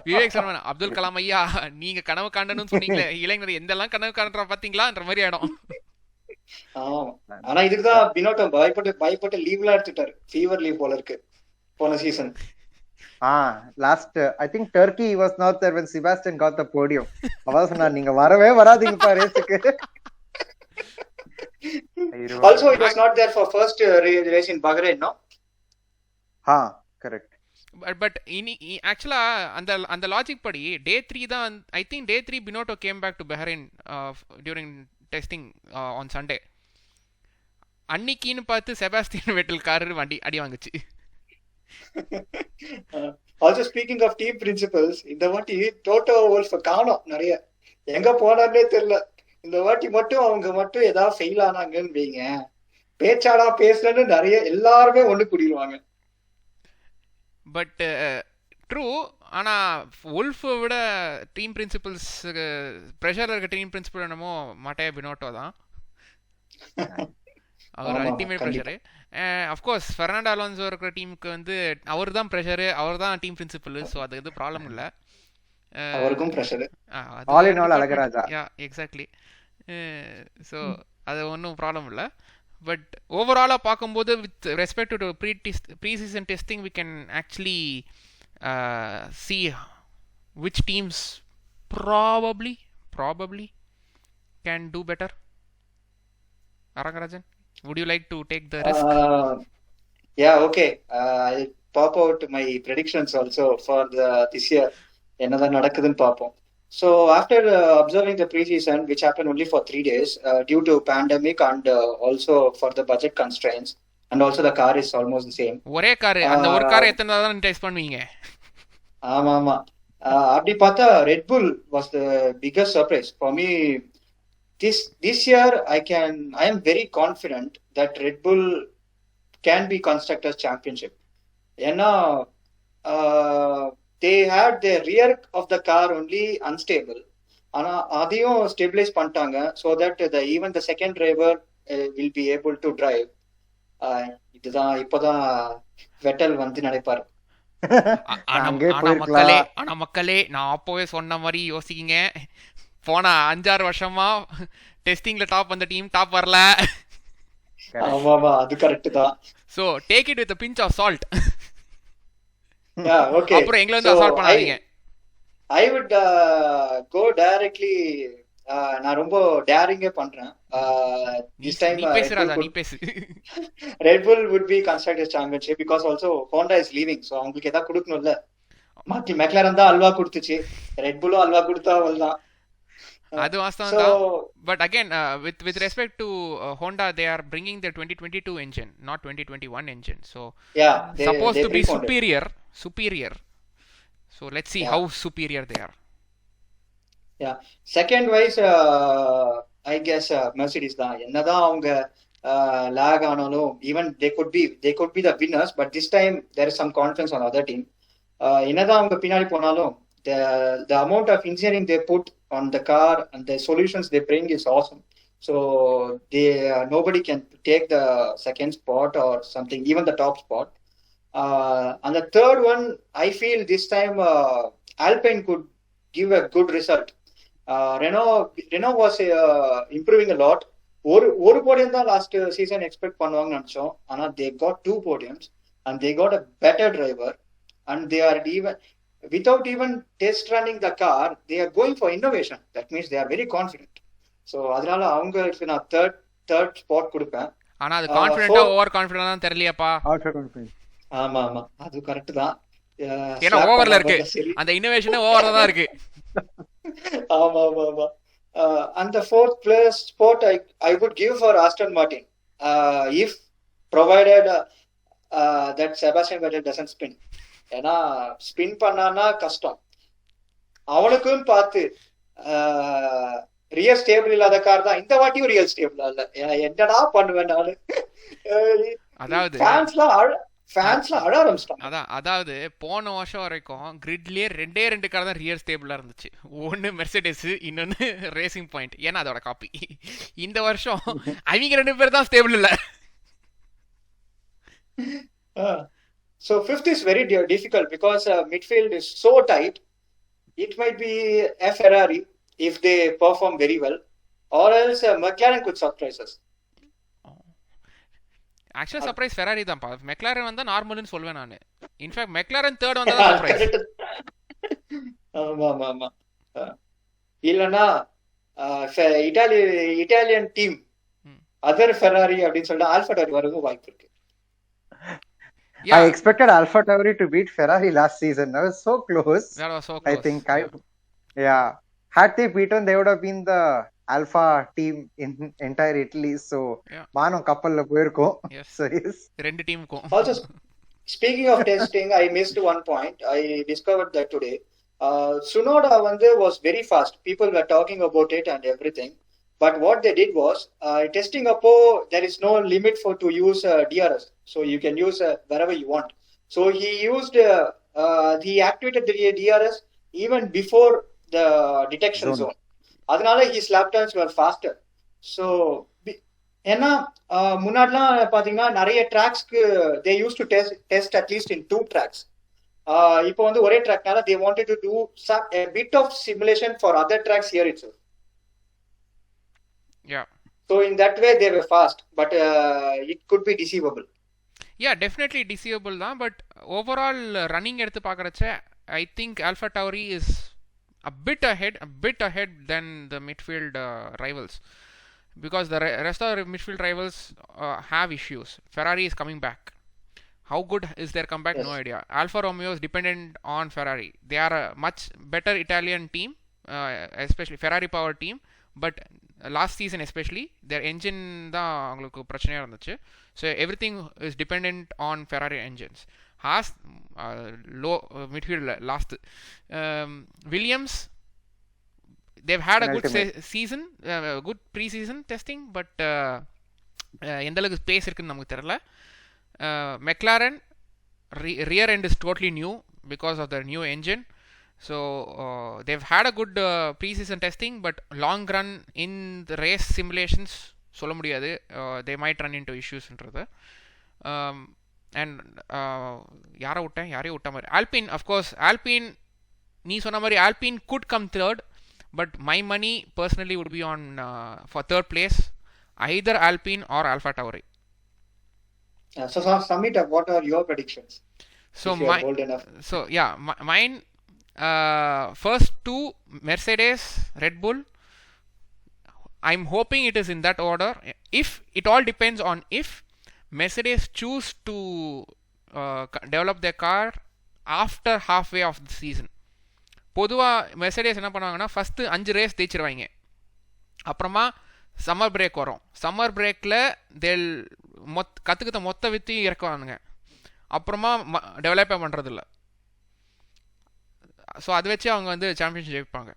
விவேக் சர்மா, அப்துல் கலாம் ஐயா நீங்க கனவு காண்டணும்னு சொன்னீங்களே, இளைஞர் எந்தெல்லாம் கனவு காண்றா பாத்தீங்களான்ற மாதிரி ஆயிடும்.
ஆனா இதுக்குதான் பினோட்டோ பயப்பட்டு லீவ்லாம் எடுத்துட்டாரு. ஃபீவர் லீவ் போல இருக்கு போன season.
Last I think Turkey he was not there when Sebastian got the podium. அவன் சொன்னா நீங்க வரவே வராதீங்கப்பா ரேஸ்க்கு.
Also it was not there for first race in Bahrain, no?
Correct.
But actually அந்த லாஜிக் படி day 3 தான், I think day 3 Binotto came back to Bahrain during testing on Sunday. அன்னிக்கின்னு பார்த்து செபாஸ்டியன் வெட்டல் car வண்டி அடி வாங்குச்சு.
Also speaking of team principles, இந்த வாட்டி டோட்டோ wolf காணோம், நிறைய எங்க போனார்னே தெரியல. இந்த வாட்டி மட்டும் அவங்க மட்டும் ஏதாவது ஃபெயில் ஆனாங்கன்னு வைங்க, பேச்சாடா பேசலன்னு நிறைய எல்லாருமே ஒண்ணு கூடிடுவாங்க.
But true. ஆனா வுல்ஃப் விட டீம் பிரின்சிபல்ஸ் பிரஷர்ல இருக்க டீம் பிரின்சிபல் என்னமோ மட்டையா பினோட்டோ தான். அவர் ultimate pressure. Of course Fernando Alonso இருக்கிற டீமுக்கு வந்து அவர் தான் ப்ரெஷரு, அவர் தான் டீம் பிரின்சிபல். ஸோ அது எதுவும் ப்ராப்ளம் இல்லை.
அவருக்கும் pressure.
All in all Alagaraja.
Yeah exactly. So அது ஒன்றும் ப்ராப்ளம் இல்லை. பட் ஓவராலாக பார்க்கும்போது with respect to pre season testing we can actually see which teams probably can do better. Arangarajan, would you like to take the risk?
Yeah, okay. I'll pop out my predictions also for this year. என்னதான் நடக்குதுன்னு பார்ப்போம். So after observing the preseason, which happened only for 3 days due to pandemic and also for the budget constraints, and also the car is almost the same.
ஒரே car, அந்த ஒரு car எத்தனை தான் test பண்ணுவீங்க?
ஆமா அப்படி பார்த்தா Red Bull was the biggest surprise for me. This year I am very confident that Red Bull can be Constructors Championship. ஏன்னா they had the rear of the car only unstable. ஆனா அதையும் stabilise பண்ணிட்டாங்க so that even the second driver will be able to drive. இதுதான் இப்பதான் வெட்டல் வந்து நினைப்பாரு.
ஆனா மக்களே நான் அப்போவே சொன்ன மாதிரி யோசிக்கிங்க. போன 6-6 வருஷமா டெஸ்டிங்ல டாப் வந்த டீம் டாப் வரல.
ஆமாமா அது கரெக்ட் தான்.
So take it with a pinch of salt.
Okay.
அப்புறம் எங்களை வந்து அசால்ட் பண்ணாதீங்க.
I would go directly. நான் ரொம்ப டேரிங்கே பண்றேன். This time
நீ பேசுறாதா நீ பேசு.
Red Bull would be Constructors Championship because also Honda is leaving. So அவங்களுக்கு ஏதாவது கொடுக்கணும்ல. மாத்தி McLaren தான் அல்வா கொடுத்துச்சு. Red Bull அல்வா கொடுத்தா அவ்வளவுதான்.
அது வாஸ்தவம் தான். But again with respect to Honda, they are bringing their 2022 engine, not 2021 engine. So
yeah,
supposed to be superior. So let's see how superior they are.
Yeah, second wise I guess Mercedes தான். என்னதான் அவங்க lag ஆனாலும் even they could be the winners, but this time there is some confidence on other team. என்னதான் அவங்க பின்னாடி போனாலும் the amount of engineering they put on the car and the solutions they bring is awesome. So nobody can take the second spot or something, even the top spot. And the third one, I feel this time Alpine could give a good result. Renault was improving a lot. ஒரு podium தான் last season expect பண்ணுவாங்கன்னு நினைச்சோம். ஆனா they got 2 podiums and they got a better driver and they are even without even test running the car, they are going for innovation. That means they are very confident. So அதனால அவங்களுக்கு நான் third spot கொடுப்பேன்.
ஆனா அது கான்ஃபிடென்ட்டா over கான்ஃபிடென்ட்டா தெரியலையாப்பா.
ஆமா அது correct தான்.
ஏன்னா ஓவர்ல இருக்கு. அந்த இன்னோவேஷனே ஓவர்ல தான் இருக்கு.
ஆமா. And the fourth place spot I would give for Aston Martin if provided that Sebastian Vettel doesn't spin. ஏன்னா ஸ்பின் பண்ணானா கஷ்டம். அவனுக்கும் பார்த்து ரியல் ஸ்டேபிள் இல்லாத கார் தான் இந்த வாட்டியும் ரியல் ஸ்டேபிள் இல்ல. என்னடா பண்ணுவேன் நானு.
அதாவது
ஃபேன்ஸ்லாம் அழ ஆரம்பிச்சிட்டாங்க.
அதாவது போன வருஷம் வரைக்கும் கிரிட்லயே 2 கார் தான் ரியல் ஸ்டேபிளா இருந்துச்சு. ஒன்னு மெர்சிடஸ், இன்னொன்னு ரேசிங் பாயிண்ட். ஏன்னா அதோட காப்பி. இந்த வருஷம் அவங்க 2 பேர் தான் ஸ்டேபிள் இல்ல.
So fifth is very difficult because midfield is so tight. It might be a Ferrari if they perform very well, or else McLaren could surprise us.
Actually surprise Ferrari தான்ப்பா. McLaren வந்தா நார்மல்னு சொல்வேன் நானு. In fact McLaren third வந்தா தான் surprise.
ஆமா. இல்லனா Italian team other Ferrari அப்படின்னு சொல்லிட்டு ஆல்ஃபா டோரி வரவும் வாய்ப்பு இருக்கு.
Yeah. I expected AlphaTauri to beat Ferrari last season. That was so close. I think had they beaten, they would have been the Alpha team in entire Italy. So மானம் கப்பல்ல போயிருக்கும். So yes.
ரெண்டு டீமுக்கும்.
Also speaking of testing, I missed one point. I discovered that today. Tsunoda was very fast. People were talking about it and everything. But what they did was testing up. There is no limit to use DRS, so you can use wherever you want. So he used he activated the DRS even before the detection zone. Adanaல his lap times were faster. So ஏன்னா முன்னாடிலாம் பாத்தீங்கன்னா நிறைய ட்ராக்ஸ்க்கு they used to test at least in 2 tracks. இப்போ ஒரே ட்ராக்னால they wanted to do a bit of simulation for other tracks here itself.
Yeah.
So in that way they were fast, but it could be deceivable.
Yeah, definitely deceivable தான். But overall running எடுத்து பார்க்கறச்ச I think AlphaTauri is a bit ahead than the midfield rivals, because the rest of the midfield rivals have issues. Ferrari is coming back. How good is their comeback? Yes. No idea. Alfa Romeo is dependent on Ferrari. They are a much better Italian team, especially Ferrari power team, but last season especially their engine தான் அவங்களுக்கு பிரச்சனையா இருந்துச்சு. So everything is dependent on Ferrari engines. Haas low midfield last. Williams, they've had a good season, good pre-season testing, but எந்த அளவுக்கு space இருக்குன்னு நமக்கு தெரியல. McLaren rear end is totally new because of the new engine. So they've had a good pre-season testing, but long run in the race simulations சொல்ல முடியாது. They might run into issuesன்றது. And யாரையும் விட்ட மாதிரி Alpine, of course, Alpine நீ சொன்ன மாதிரி Alpine could come third, but my money personally would be on for third place, either Alpine or Alpha Tauri.
So Samit, what are your predictions?
So
if you are bold enough.
So yeah, mine first two, Mercedes, Red Bull. I'm hoping it is in that order. If it all depends on if Mercedes choose to develop their car after halfway of the season. பொதுவாக மெர்சடேஸ் என்ன பண்ணுவாங்கன்னா first 5 race தேய்ச்சிருவாங்க, அப்புறமா summer break வரும். Summer பிரேக்கில் தேல் கற்றுக்கிட்ட மொத்த வித்தையும் இறக்குவானுங்க, அப்புறமா டெவலப்பே பண்ணுறதில்ல. ஸோ அதை வச்சு அவங்க வந்து சாம்பியன்ஷிப் ஜெயிப்பாங்க.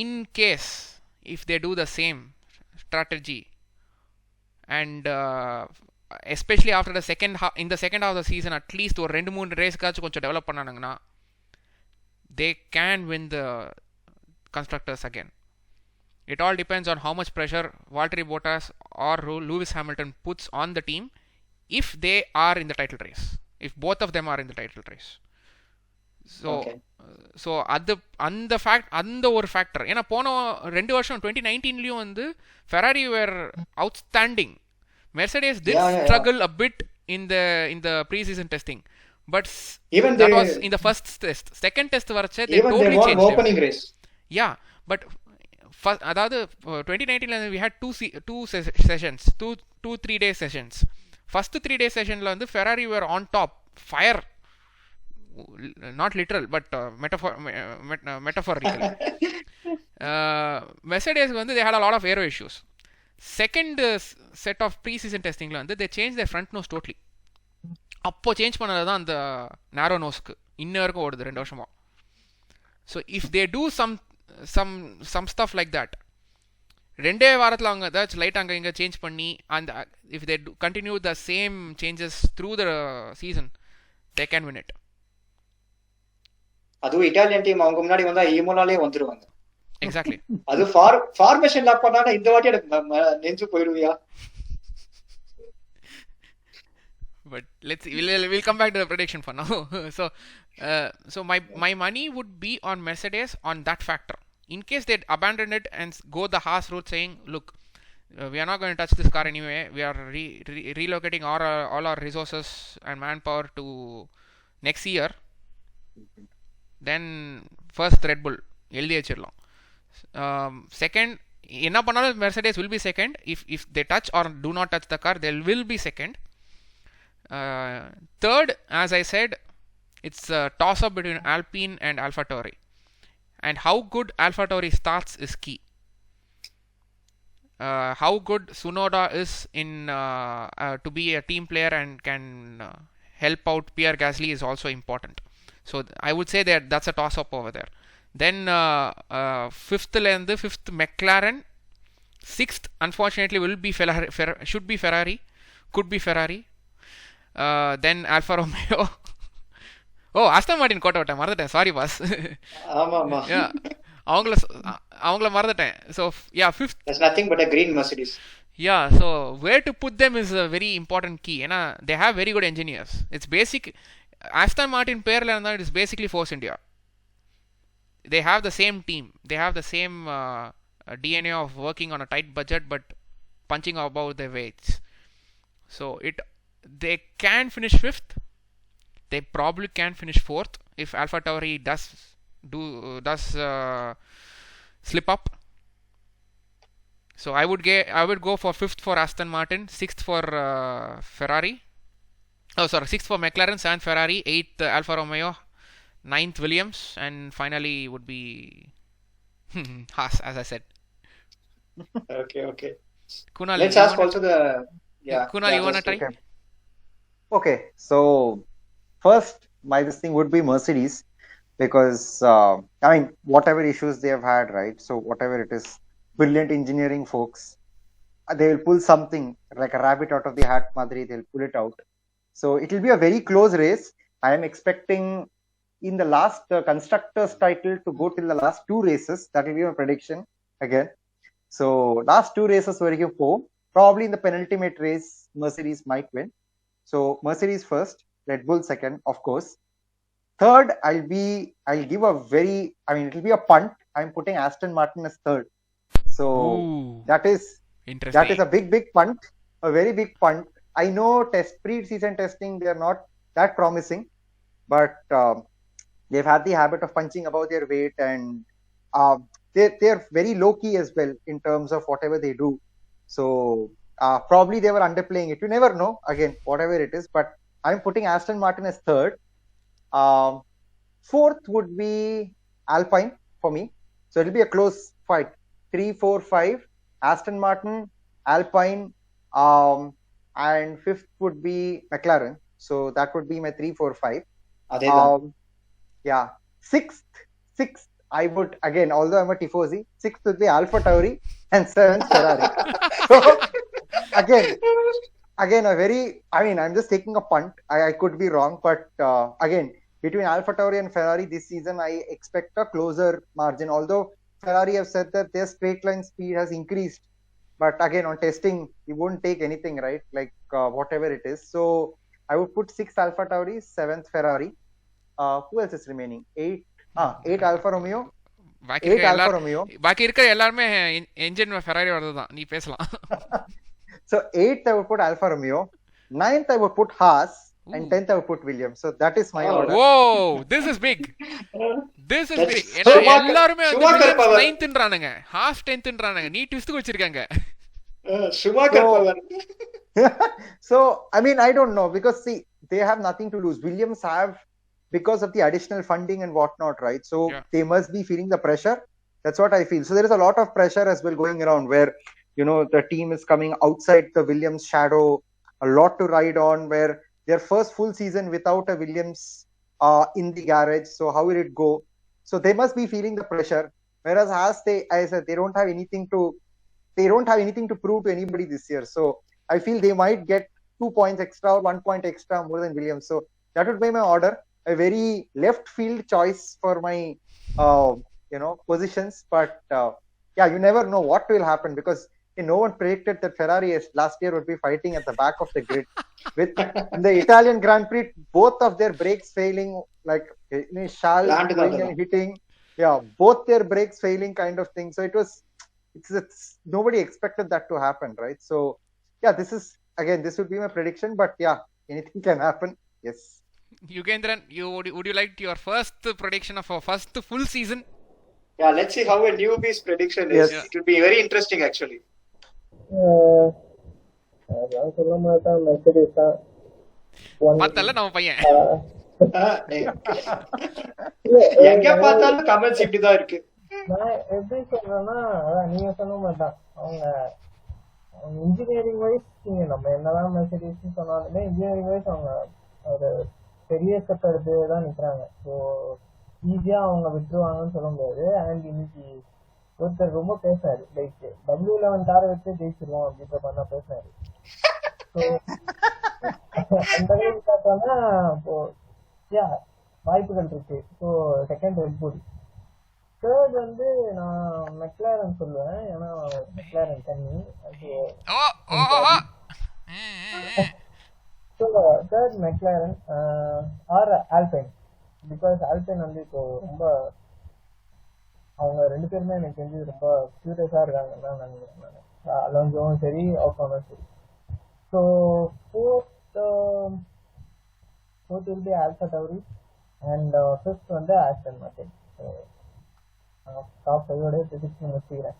In case if they do the same strategy and especially after the in the second half of the season at least ஒரு 2-3 ரேஸ்க்காச்சும் கொஞ்சம் develop பண்ணானுங்கன்னா they can win the constructors again. It all depends on how much pressure Valtteri Bottas or Lewis Hamilton puts on the team if they are in the title race, if both of them are in the title race. So
Okay.
So அந்த ஒரு factor. ஏன்னா போன 2 வருஷம் 2019லேயும் வந்து Ferrari were outstanding. Mercedes did struggle a bit in the pre season testing, but that was in the first test. Second test வரச்சே they totally changed
opening race.
Yeah, but அதாவது 2019ல we had two sessions, 3 day sessions. First 3 day sessionல வந்து Ferrari were on top, fire. Not literal, but metaphorical. Mercedes வந்து they had a lot of aero issues. Second set of pre-season testingல வந்து they changed their front nose totally. அப்போ change பண்ணது தான் அந்த நேரோ நோஸ்க்கு இன்ன வரைக்கும் ஓடுது 2 வருஷமா. So if they do some stuff like that, 2 வாரத்தில் அவங்க ஏதாச்சும் லைட் அங்கே இங்கே சேஞ்ச் பண்ணி அந்த if they continue the same changes through the season they can win it.
அதுவும் இட்டாலியன் டீம் அவங்க முன்னாடி வந்தா ஈமோனாலே வந்துருவாங்க.
எக்ஸாக்ட்லி.
அது ஃபார்மேஷன் லாக் பண்ணானா இந்த வாட்டி எனக்கு நெஞ்சு போயிடுவியா?
But we'll come back to the prediction for now. So my money would be on Mercedes on that factor. In case they abandon it and go the Haas route, saying, look, we are not going to touch this car anyway. We are relocating all our resources and manpower to next year. Then first Red Bull எழுதி வச்சிடலாம். Second, என்ன பண்ணாலும் Mercedes will be second. If they touch or do not touch the car, they will be second. Third, as I said, it's a toss up between Alpine and Alpha Tauri, and how good Alpha Tauri starts is key. How good Tsunoda is in to be a team player and can help out Pierre Gasly is also important. So I would say that that's a toss up over there. Then fifth McLaren, sixth unfortunately will be should be Ferrari, could be Ferrari. Then Alfa Romeo. Aston Martin கோட்ட விட்டேன், மறந்துட்டேன், sorry boss.
ஆமாமா.
அவங்கள மறந்துட்டேன். So yeah, fifth.
That's nothing but a green Mercedes.
Yeah, so where to put them is a very important key. ஏன்னா they have very good engineers. It's basic. Aston Martin பேர்ல இருந்தா it is basically Force India. They have the same team. They have the same DNA of working on a tight budget but punching above their weights. So they can finish 5th. They probably can finish 4th if Alpha Tauri does slip up. So I would go for 5th for Aston Martin, 6th for Ferrari. 6th for McLaren, 7th Ferrari, 8th Alfa Romeo, 9th Williams, and finally would be Haas, as I said.
Okay.
Kunal,
let's ask also the
Kunal, you wanna try?
Okay, so first this thing would be Mercedes, because I mean, whatever issues they have had, right? So whatever it is, brilliant engineering folks, they will pull something like a rabbit out of the hat, Madri. They'll pull it out. So it will be a very close race. I am expecting in the last constructors title to go till the last two races. That will be my prediction again. So last two races were four. Probably in the penultimate race, Mercedes might win. So Mercedes first, Red Bull second, of course. Third, it'll be a punt. I'm putting Aston Martin as third. So that is a big punt, a very big punt. I know pre-season testing, they are not that promising, but they've had the habit of punching above their weight, and they're very low key as well in terms of whatever they do. So probably they were underplaying it. You never know, again, whatever it is, but I'm putting Aston Martin as third. Fourth would be Alpine for me. So it'll be a close fight. 3, 4, 5, Aston Martin, Alpine, and fifth would be McLaren. So that would be my 3, 4, 5. Yeah. Sixth, I would, again, although I'm a Tifosi, sixth would be Alpha Tauri and seventh Ferrari. So again, I'm just taking a punt. I could be wrong, but again, between Alpha Tauri and Ferrari this season, I expect a closer margin. Although Ferrari have said that their straight line speed has increased, but again, on testing, you won't take anything, right? Like whatever it is. So I would put 6 Alpha Tauri, 7th Ferrari. Who else is remaining? 8 Alfa Romeo.
பாக்கி இருக்கிற எல்லாரும் engine Ferrari வரதுதான். நீ பேசலாம்.
So 8th I would put Alfa Romeo, 9th I would put Haas, and 10th I would put Williams. So that is my order.
Whoa, this is big. எல்லாருமே வந்து 9th ன்றானுங்க, Haas 10th ன்றானுங்க. நீ twist வச்சிருக்காங்க.
So I mean, I don't know, because see, they have nothing to lose. Williams have, because of the additional funding and whatnot, right? So they must be feeling the pressure. That's what I feel. So there is a lot of pressure as well going around, where the team is coming outside the Williams shadow, a lot to ride on, where their first full season without a Williams in the garage. So how will it go? So they must be feeling the pressure. Whereas as I said, they don't have anything to prove to anybody this year. So I feel they might get 2 points extra or 1 point extra more than Williams. So that would be my order. A very left field choice for my positions, but you never know what will happen, because no one predicted that Ferrari last year would be fighting at the back of the grid with the Italian Grand Prix, both of their brakes failing, like Charles hitting, both their brakes failing, kind of thing. So it's nobody expected that to happen, right? So this would be my prediction, but anything can happen. Yes.
Yugendran, would you like your first prediction of our first full season?
Yeah, let's see how a newbie's prediction is. It will be very interesting, actually.
பார்த்தல நம்ம பையன்
எங்க பார்த்தாலும் comments இப்படிதான் இருக்கு.
நான் எப்படி சொல்றேன்னா, நீங்க சொன்ன மாதிரி தான். அவங்க இன்ஜினியரிங் வைஸ் நம்ம என்னதான் மெர்சிடிஸ் சொன்னாலுமே இன்ஜினியரிங் வைஸ் அவங்க ஒரு பெரிய ஸ்டெப் எடுத்து தான் நிற்கிறாங்க. ஸோ ஈஸியா அவங்க விட்டுருவாங்கன்னு சொல்ல முடியாது. அண்ட் இன்னைக்கு ஒருத்தர் ரொம்ப பேசினாரு, லைக் W11 காரை வச்சு ஜெயிச்சிருவோம் அப்படின்ற மாதிரி தான் பேசினாரு. ஸோ அந்த அளவுக்கு பார்த்தோம்னா இப்போ வாய்ப்புகள் இருக்கு. So second Red Bull, third வந்து நான் மெக்லாரன் சொல்லுவேன். ஏன்னா மெக்லாரன் தண்ணி. So third McLaren or Alpine, because Alpine வந்து இப்போ ரொம்ப அவங்க 2 பேருமே எனக்கு தெரிஞ்சு ரொம்ப சீரியஸாக இருக்காங்கன்னு தான் நான் நினைக்கிறேன். அலோன்சோவும் சரி, ஆல்ஃபாவும் சரி. So fourth will be alpha dowry and fifth வந்து ஆஸ்டன் மார்டின். டாப் 5ஓட பிடிச்சு முடிச்சுக்கிறேன்.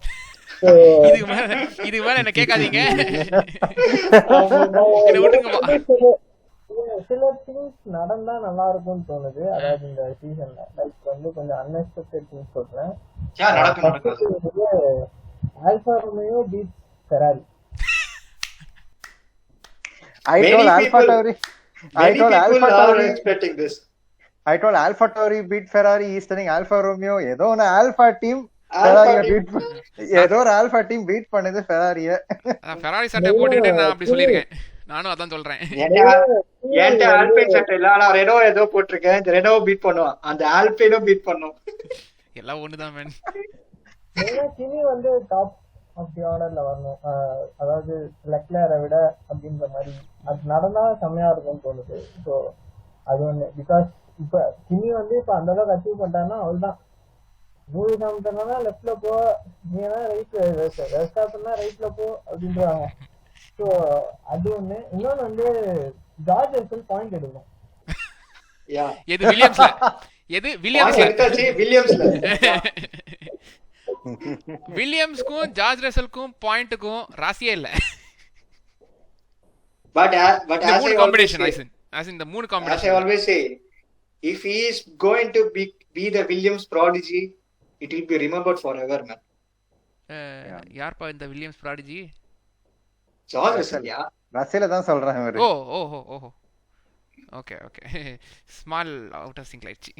இது மேல என்ன கேட்காதீங்க.
சில திங்ஸ் நடந்தா நல்லா இருக்கும்னு தோணுது. அதாவது இந்த சீசன்ல லைக் வந்து கொஞ்சம் அன்எக்ஸ்பெக்டட் திங்ஸ் சொல்றேன். Alfa Romeo beat Ferrari.
I told Alpha Tauri beat Ferrari. He's telling Alfa Romeo, ஏதோ ஒரு ஆல்ஃபா டீம் ஃபெராரியை பீட் ஏதோ ஒரு ஆல்பா டீம் பீட் பண்ணது ஃபெராரிய.
ஃபெராரி சட்டை போட்டுட்டு நான் அப்படி சொல்லியிருக்கேன். நானும் அதான் சொல்றேன்.
என்கிட்ட ஆல்பைன் சட்டை இல்ல, ஆனா ரெனோ ஏதோ போட்டிருக்கேன். இந்த ரெனோ பீட் பண்ணுவான், அந்த ஆல்பைனும் பீட் பண்ணும்.
எல்லாம் ஒண்ணுதான் மேன்.
கிமி வந்து டாப் ஆஃப் தி ஆர்டர்ல வரணும், அதாவது லெக்லரை விட அப்படின்ற மாதிரி. அது நடந்தா செம்மையா இருக்கும்னு தோணுது. ஸோ அது ஒண்ணு. பிகாஸ் இப்ப கிமி வந்து இப்ப அந்த அளவுக்கு அச்சீவ் பண்ணிட்டான்னா அவள்தான். நூறு கிலோமீட்டர்னா லெஃப்ட்ல போ, நீ ரைட்ல ரைட்ல போ அப்படின்றாங்க. ஸோ அது ஒண்ணு. இன்னொன்னு வந்து ஜார்ஜ் ரசல் பாயிண்ட் எடுக்கணும்.
எது வில்லியம்ஸ்ல? எது வில்லியம்ஸ்ல? வில்லியம்ஸ்க்கும் ஜார்ஜ் ரசலுக்கும் பாயிண்ட்டுக்கும் ராசியே இல்ல.
But as I
combination, as in the moon combination.
As I always say, if he is going to be the Williams prodigy, it will be remembered forever, man.
யார்ப்பா இந்த Williams prodigy?
George Russell.
ரசல தான் சொல்றேன் இவரு.
Oh okay small out of sync லைட்சி.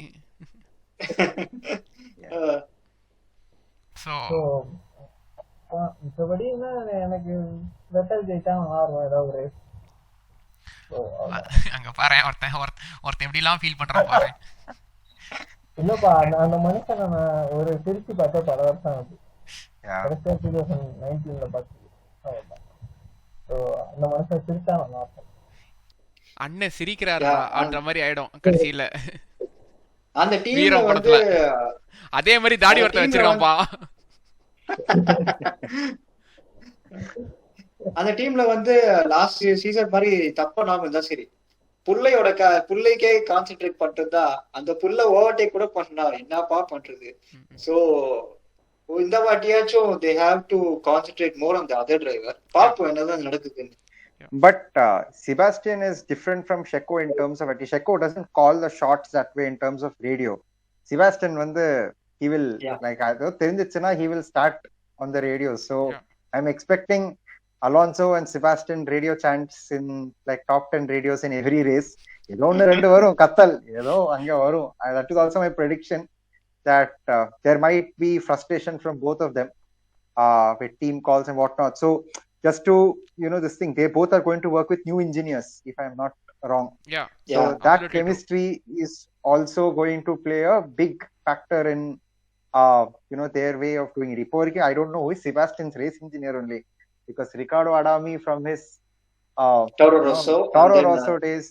So
இப்பபடி எனக்கு Vettel ஜெயிட்டா ஆர்வம் ஏதாவது ஒரு.
அங்க பாரு ஒருத்தன் எப்படிலாம் ஃபீல் பண்றான் பாரு.
இல்லப்பா அந்த மனுஷன் நான் ஒரு திருச்சி பார்த்தா பல வருஷம் ஆகுது. 2019 பார்த்து அந்த மனுஷன் சிரிச்சா நல்லா இருக்கும்.
அண்ணன் சிரிக்கிறாரா அந்த மாதிரி ஆயிடும் கடைசியில.
அந்த டீம்ல வந்து
அதே மாதிரி தாடி ஒருத்தன் வச்சிருக்கான்பா.
அந்த டீம்ல வந்து லாஸ்ட் சீசன் மாதிரி தப்பா நாம இருந்தா சரி, புள்ளைக்கே கான்சென்ட்ரேட் பண்றதா, அந்த புல்ல ஓவர்டேக் கூட பண்ணா என்னப்பா பண்றது. சோ இந்த வாட்டியாச்சும் they have to concentrate more on the other driver. பாப்போம் என்னதான் நடக்குதுன்னு.
But Sebastian is different from Checo in terms of Checo doesn't call the shots that way in terms of radio. Sebastian வந்து he will like அதோ தெரிஞ்சிச்சுனா he will start on the radio. So I'm expecting Alonso and Sebastian radio chants in like top 10 radios in every race. ஏதோ ஒன்று ரெண்டு வரும் கத்தல், ஏதோ அங்க வரும். That is also my prediction that there might be frustration from both of them with team calls and whatnot. So just to this thing, they both are going to work with new engineers if I'm not wrong. So that chemistry is also going to play a big factor in their way of doing it. Iporike I don't know who is Sebastian's race engineer only, because Riccardo Adami from his
Toro Rosso
days.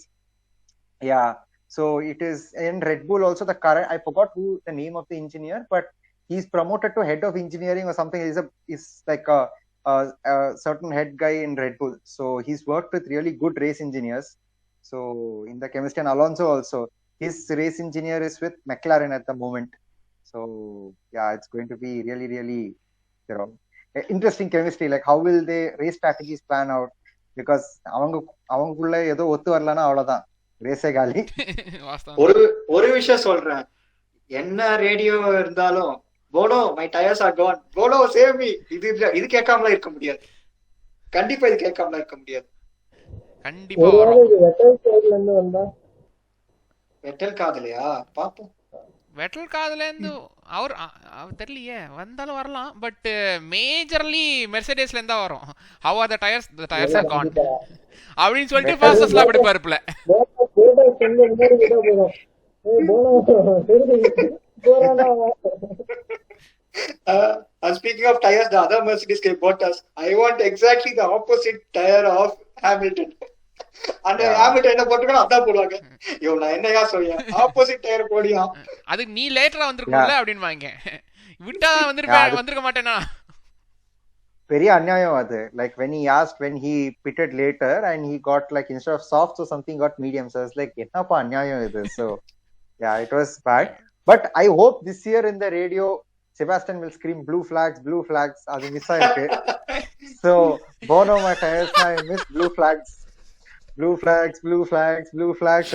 So it is in Red Bull also. The current, I forgot who the name of the engineer, but he's promoted to head of engineering or something. He's like a certain head guy in Red Bull. So he's worked with really good race engineers. So in the chemistry, and Alonso also, his race engineer is with McLaren at the moment. So it's going to be really, really interesting chemistry. Like how will they race strategies plan out? Because அவங்களுக்குள்ள ஏதோ ஒத்து வரலன்னா அவ்வளவுதான், ரேஸே காலி.
ஒரு விஷயம் சொல்றேன், என்ன ரேடியோ இருந்தாலும் போனோ மை டயர்ஸ் ஆர் கான், போனோ சேவ் மீ, இது கேட்காமல இருக்க முடியாது. கண்டிப்பா இது கேட்காமல இருக்க முடியாது.
கண்டிப்பா
வெட்டல் சைடுல இருந்து வந்தா,
வெட்டல் காதலையா பாப்போம்.
வெட்டல் காதுல இருந்து அவர் தெரியலையே, வந்தாலும் வரலாம். பட் மேஜர்லி மெர்சடேஸ்ல இருந்தா வரும். How are the tyres are gone அப்படின்னு சொல்லிட்டு ஃபாஸ்டஸ்ல அப்படி பாருப்ல.
Speaking of tires, the other Mercedes guy bought us. I want exactly the opposite tire of Hamilton. And Hamilton என்ன போட்டுக்கணும் அதான் போடுவாங்க. நான் என்னையா சொல்றேன், ஆப்போசிட் டயர் போடியா.
அது நீ லேட்டரா வந்திருக்கல அப்படின்னு வாங்க விட்டா வந்திருக்க மாட்டேனா.
பெரிய அநியாயம் அது. Like when he pitted later and he got like instead of softs or something got mediums. So I was like என்னப்பா அநியாயம் இது. So it was bad. But I hope this year in the radio Sebastian will scream blue flags. அது miss ஆயிருக்கு. So Bono my tires, I miss blue flags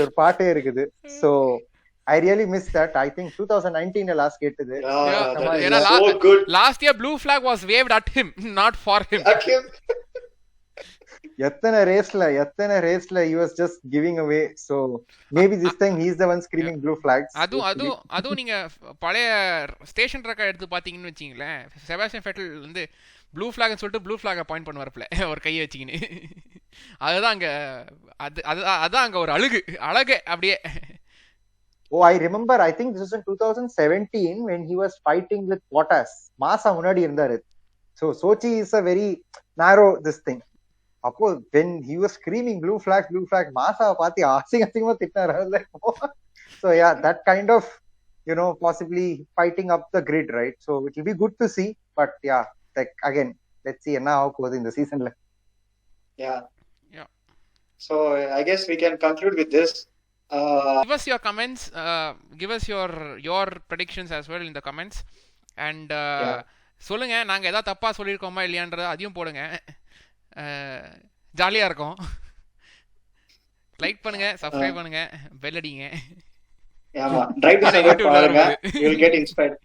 ஒரு பாட்டே இருக்குது. So I really miss that. I think 2019 last கேட்டது.
Last year blue flag was waved at him, not for him.
எத்தனை ரேஸ்ல he was just giving away. So maybe this time he's the one screaming blue flags.
அதுவும் நீங்க பழைய station record எடுத்து பாத்தீங்கன்னு வச்சீங்களேன், Sebastian fatal வந்து blue ஃபிளாக்னு சொல்லிட்டு ப்ளூ ஃபிளாகை பாயிண்ட் பண்ணுவார்ல ஒரு கையை வச்சுக்கின்னு. அதுதான் அங்க அதான் அங்க ஒரு அழகு அப்படியே.
Oh, I remember, I think this was in 2017 when he was fighting with Bottas. Massa முன்னாடி இருந்தாரு. So Sochi is a very narrow this thing. அப்போ when he was screaming blue flag, Massa பார்த்து அசிங்கமா திட்டினாரு. So yeah, that kind of, possibly fighting up the grid, right? So it will be good to see, but yeah, like again, let's see என்ன ஆக போகுது இந்த சீசன்ல.
Yeah. So I guess we can conclude with this.
Give us your comments, give us your predictions as well in the comments, and சொல்லுங்க நாங்க ஏதாவது தப்பா சொல்லியிருக்கோமா இல்லையான்றத அதையும் போடுங்க. ஜாலியா இருக்கும். லைக் பண்ணுங்க, சப்ஸ்கிரைப் பண்ணுங்க, பெல் அடிங்க.
ஆமா, டிரைவ் டு சர்வைவ் பாருங்க, you will get inspired.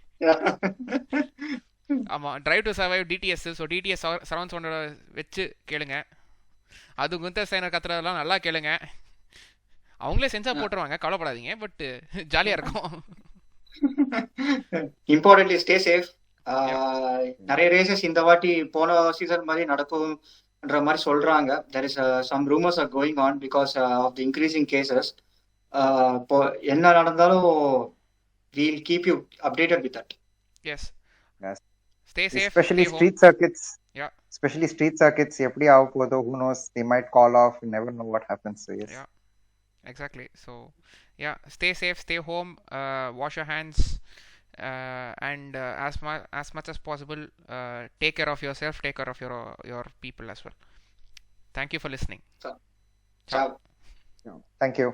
ஆமா, Drive to Survive DTS. So DTS surround சவுண்டோட வச்சு கேளுங்க. அது குந்தர் சைனர் கத்துறதெல்லாம் நல்லா கேளுங்க. அவங்களே சென்சார் போட்டுருவாங்க, கவலைப்படாதீங்க. பட் ஜாலியா இருக்கும்.
Importantly stay safe. நிறைய ரேசஸ் இந்த வாட்டி போன சீசன் மாதிரி நடக்கும்ன்ற மாதிரி சொல்றாங்க. there is some rumors are going on because of the increasing cases. இப்போ என்ன நடந்தாலும் we'll keep you updated with that.
Yes. Stay safe.
Especially street circuits. Yeah. Especially street circuits. எப்படி ஆக போதோ, who knows, they might call off. You never know what happens. So yes.
Yeah. Exactly. So yeah, stay safe, stay home, wash your hands, and as much as possible, take care of yourself, take care of your people as well. Thank you for listening.
Ciao.
Thank you.